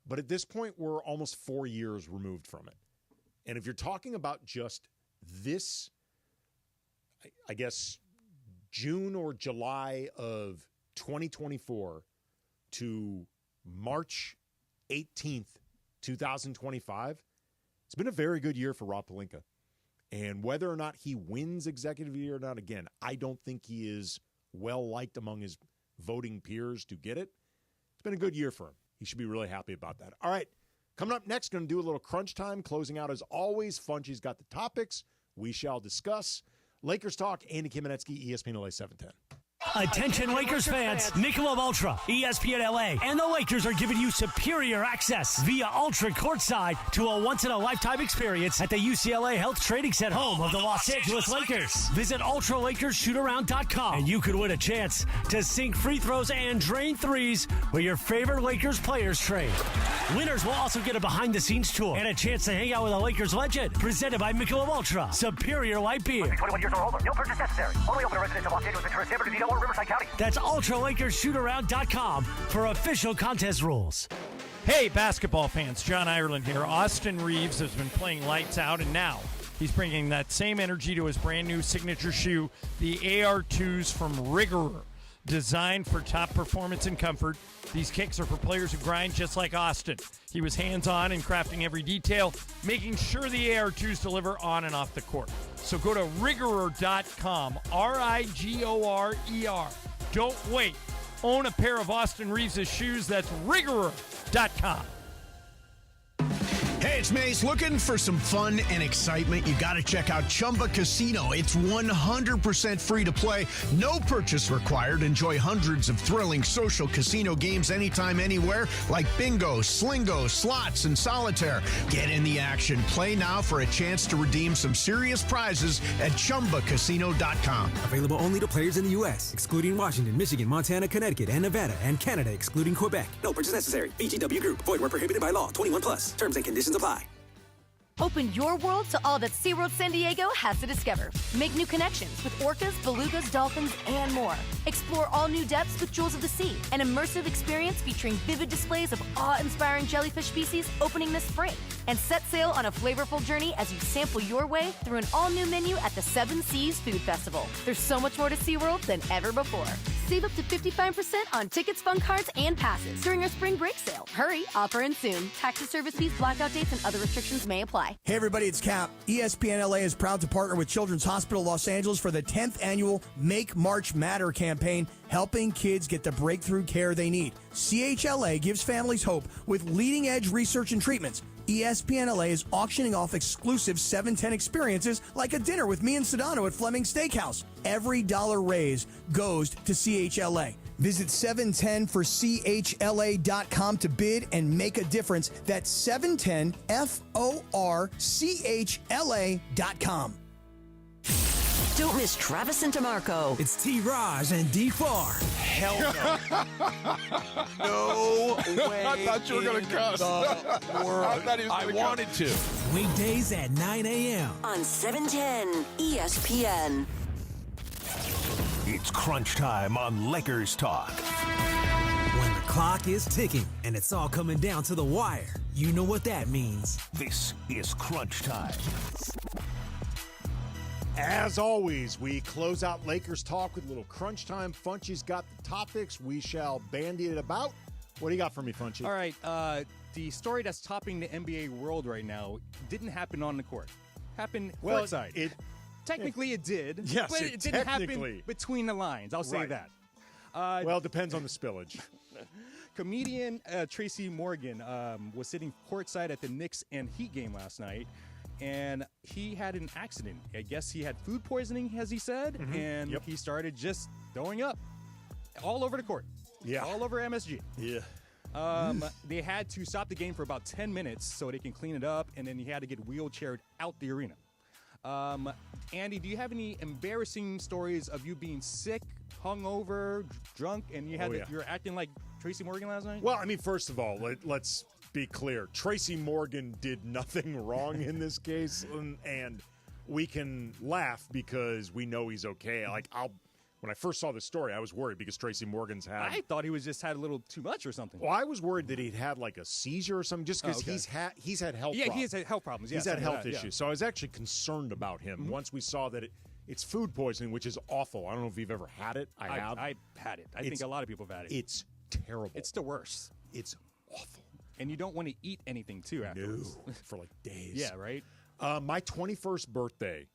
But at this point, we're almost 4 years removed from it. And if you're talking about just this, I guess, June or July of 2024 to March 18th, 2025, it's been a very good year for Rob Pelinka. And whether or not he wins executive of the year or not, again, I don't think he is well-liked among his voting peers to get it. It's been a good year for him. He should be really happy about that. All right, coming up next, going to do a little crunch time. Closing out, as always, Funchie's got the topics we shall discuss. Lakers Talk, Andy Kamenetsky, ESPN LA 710. Attention Lakers fans, Michelob Ultra, ESPN LA, and the Lakers are giving you superior access via Ultra courtside to a once-in-a-lifetime experience at the UCLA Health Training Center, home of the Los Angeles Lakers. Visit UltraLakersShootAround.com, and you could win a chance to sink free throws and drain threes where your favorite Lakers players train. Winners will also get a behind-the-scenes tour and a chance to hang out with a Lakers legend. Presented by Michelob Ultra, superior light beer. 21 years or older. No purchase necessary. Only open to residents of Los Angeles, Ventura, San Bernardino, or Riverside County. That's UltraLakersShootAround.com for official contest rules. Hey, basketball fans, John Ireland here. Austin Reeves has been playing lights out, and now he's bringing that same energy to his brand new signature shoe, the AR2s from Rigorer. Designed for top performance and comfort, these kicks are for players who grind just like Austin. He was hands-on in crafting every detail, making sure the AR2s deliver on and off the court. So go to Rigorer.com, Rigorer. Don't wait. Own a pair of Austin Reeves' shoes. That's Rigorer.com. Hey, it's Mace. Looking for some fun and excitement? You got to check out Chumba Casino. It's 100% free to play. No purchase required. Enjoy hundreds of thrilling social casino games anytime, anywhere, like bingo, slingo, slots, and solitaire. Get in the action. Play now for a chance to redeem some serious prizes at ChumbaCasino.com. Available only to players in the U.S., excluding Washington, Michigan, Montana, Connecticut, and Nevada, and Canada, excluding Quebec. No purchase necessary. VGW Group. Void where prohibited by law. 21 plus. Terms and conditions apply. Open your world to all that SeaWorld San Diego has to discover. Make new connections with orcas, belugas, dolphins, and more. Explore all new depths with Jewels of the Sea, an immersive experience featuring vivid displays of awe-inspiring jellyfish species opening this spring. And set sail on a flavorful journey as you sample your way through an all-new menu at the Seven Seas Food Festival. There's so much more to SeaWorld than ever before. Save up to 55% on tickets, fun cards, and passes during our spring break sale. Hurry, offer ends soon. Taxes, service fees, blackout dates, and other restrictions may apply. Hey everybody, it's Cap. ESPN LA is proud to partner with Children's Hospital Los Angeles for the 10th annual Make March Matter campaign, helping kids get the breakthrough care they need. CHLA gives families hope with leading-edge research and treatments. ESPN LA is auctioning off exclusive 710 experiences like a dinner with me and Sedano at Fleming Steakhouse. Every dollar raised goes to CHLA. Visit 710forchla.com to bid and make a difference. That's 710forchla.com. Don't miss Travis and DeMarco. It's T. Raj and D. Farr. Hell no. No way. I thought you were going to cuss. I thought he was I wanted to. Weekdays at 9 a.m. on 710 ESPN. It's crunch time on Lakers Talk. When the clock is ticking and it's all coming down to the wire, you know what that means. This is crunch time. As always, we close out Lakers Talk with a little crunch time. Funchy's got the topics. We shall bandy it about. What do you got for me, Funchy? All right. The story that's topping the NBA world right now didn't happen on the court. Happened courtside. Technically, it did. Yes, but it didn't happen between the lines. I'll say Right. that. Well, it depends on the spillage. Comedian Tracy Morgan was sitting courtside at the Knicks and Heat game last night, and he had an accident. I guess he had food poisoning, as he said, and he started just throwing up all over the court. Yeah. All over MSG. Yeah. They had to stop the game for about 10 minutes so they can clean it up, and then he had to get wheelchaired out the arena. Andy, do you have any embarrassing stories of you being sick, hungover, drunk, and you were acting like Tracy Morgan last night? Well, I mean, first of all, let's be clear. Tracy Morgan did nothing wrong in this case, and we can laugh because we know he's okay. Like, when I first saw the story, I was worried because Tracy Morgan's had. I thought he was just had a little too much or something. Well, I was worried that he'd had like a seizure or something, just because he's had health. Yeah, problems. he has had health problems. He's had health issues, so I was actually concerned about him once we saw that it's food poisoning, which is awful. I don't know if you've ever had it. I have. I've had it. I think a lot of people have had it. It's terrible. It's the worst. It's awful. And you don't want to eat anything too afterwards. No, for like days. Yeah, right? My 21st birthday,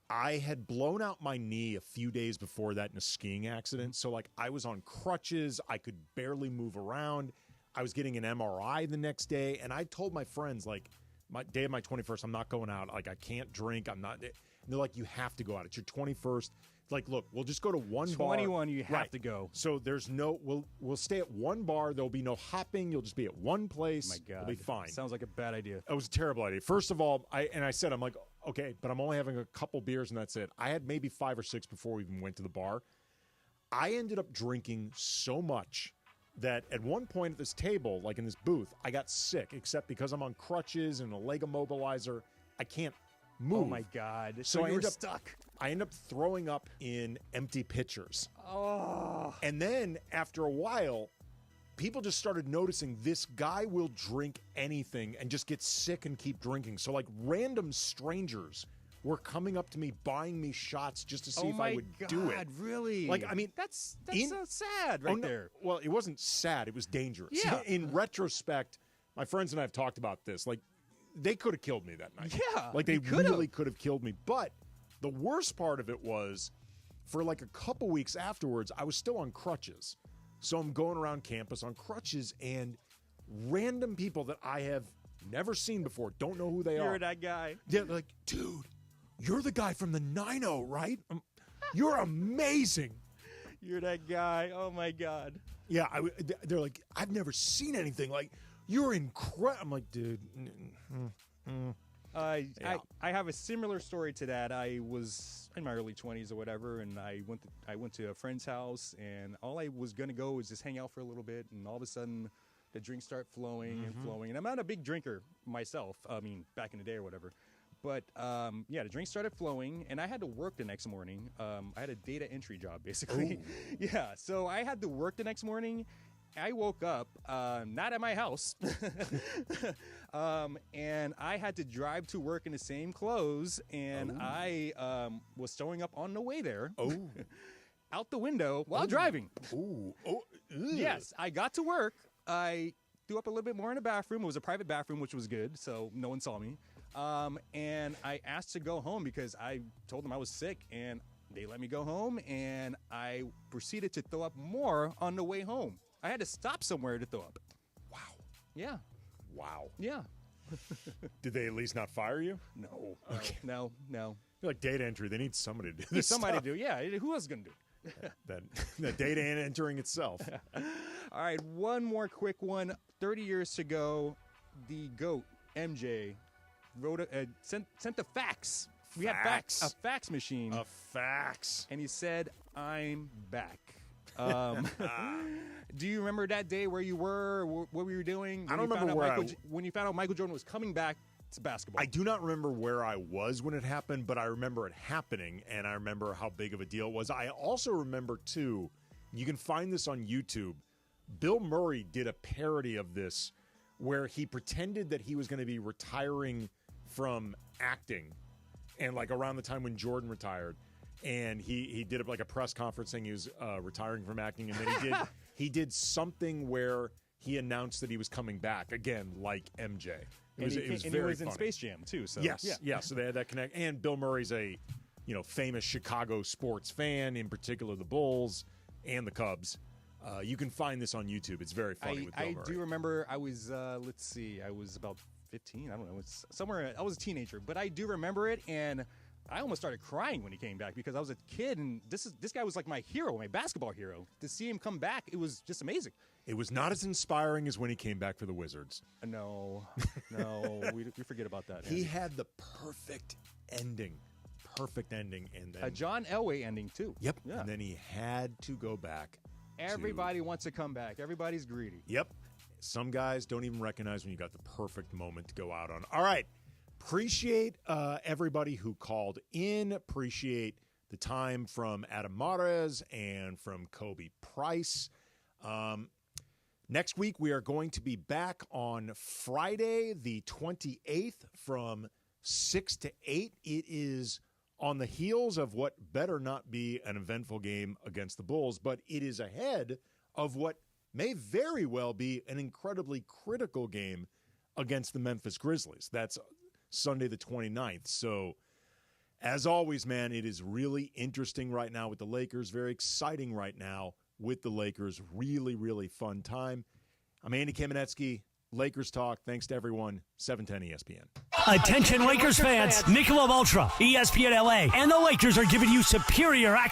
I had blown out my knee a few days before that in a skiing accident. So, like, I was on crutches. I could barely move around. I was getting an MRI the next day. And I told my friends, like, my day of my 21st, I'm not going out. Like, I can't drink. I'm not. And they're like, you have to go out. It's your 21st. Like, look, we'll just go to one 21, bar. you have to go. So there's no, we'll stay at one bar. There'll be no hopping. You'll just be at one place. My God. It'll be fine. Sounds like a bad idea. It was a terrible idea. First of all, I said, I'm like, okay, but I'm only having a couple beers and that's it. I had maybe 5 or 6 before we even went to the bar. I ended up drinking so much that at one point at this table, like in this booth, I got sick, except because I'm on crutches and a leg immobilizer, I can't move. Oh, my God. So I you were end up stuck. I end up throwing up in empty pitchers. Oh. And then after a while, people just started noticing this guy will drink anything and just get sick and keep drinking. So like random strangers were coming up to me, buying me shots just to see if I would do it. Really? Like, I mean, that's so sad right there. Well, it wasn't sad. It was dangerous. Yeah. In retrospect, my friends and I have talked about this. Like, they could have killed me that night. Yeah. Like, they really could have killed me. But the worst part of it was, for like a couple weeks afterwards, I was still on crutches. So I'm going around campus on crutches, and random people that I have never seen before, don't know who they You're are. that guy. Yeah, they're like, dude, you're the guy from the 9-0, right? You're amazing. You're that guy. Oh, my God. Yeah, they're like, I've never seen anything. Like, you're incredible. I'm like, dude. I have a similar story to that. I was in my early 20s or whatever, and I went to a friend's house, and all I was going to go was just hang out for a little bit, and all of a sudden the drinks start flowing and flowing. And I'm not a big drinker myself, I mean, back in the day or whatever. But, the drinks started flowing, and I had to work the next morning. I had a data entry job, basically. Yeah, so I had to work the next morning. I woke up, not at my house, and I had to drive to work in the same clothes, and I was throwing up on the way there. Out the window while driving. Yes, I got to work. I threw up a little bit more in the bathroom. It was a private bathroom, which was good, so no one saw me. And I asked to go home because I told them I was sick, and they let me go home, and I proceeded to throw up more on the way home. I had to stop somewhere to throw up. Wow. Yeah. Wow. Yeah. Did they at least not fire you? No. Okay. No. You're like data entry. They need somebody to do Need this somebody stuff. to do. Yeah. Who else is going to do it? that data entering itself. All right. One more quick one. 30 years ago, the GOAT, MJ, sent a fax. We had a fax machine. A fax. And he said, I'm back. Do you remember that day where you were, what were you doing? I don't remember where when you found out Michael Jordan was coming back to basketball. I do not remember where I was when it happened, but I remember it happening, and I remember how big of a deal it was. I also remember, too, you can find this on YouTube, Bill Murray did a parody of this where he pretended that he was going to be retiring from acting, and like around the time when Jordan retired. And he did it like a press conference saying he was retiring from acting, and then he did something where he announced that he was coming back again, like MJ. It was very in funny. Space Jam too. So yes. So they had that connect. And Bill Murray's a famous Chicago sports fan, in particular the Bulls and the Cubs. You can find this on YouTube. It's very funny with Bill Murray. I do remember I was I was about 15. I don't know. It's somewhere. I was a teenager, but I do remember it, and I almost started crying when he came back because I was a kid, and this guy was like my hero, my basketball hero. To see him come back, it was just amazing. It was not as inspiring as when he came back for the Wizards. No, we forget about that. He had the perfect ending, and then a John Elway ending too. Yep. Yeah. And then he had to go back. Everybody wants to come back. Everybody's greedy. Yep. Some guys don't even recognize when you got the perfect moment to go out on. All right. Appreciate everybody who called in. Appreciate the time from Adam Mares and from Kobe Price. Next week, we are going to be back on Friday, the 28th, from 6 to 8. It is on the heels of what better not be an eventful game against the Bulls, but it is ahead of what may very well be an incredibly critical game against the Memphis Grizzlies. That's Sunday the 29th. So, as always, man, it is really interesting right now with the Lakers. Very exciting right now with the Lakers. Really, really fun time. I'm Andy Kamenetsky. Lakers Talk. Thanks to everyone. 710 ESPN. Attention Lakers fans. Michelob Ultra, ESPN LA, and the Lakers are giving you superior access.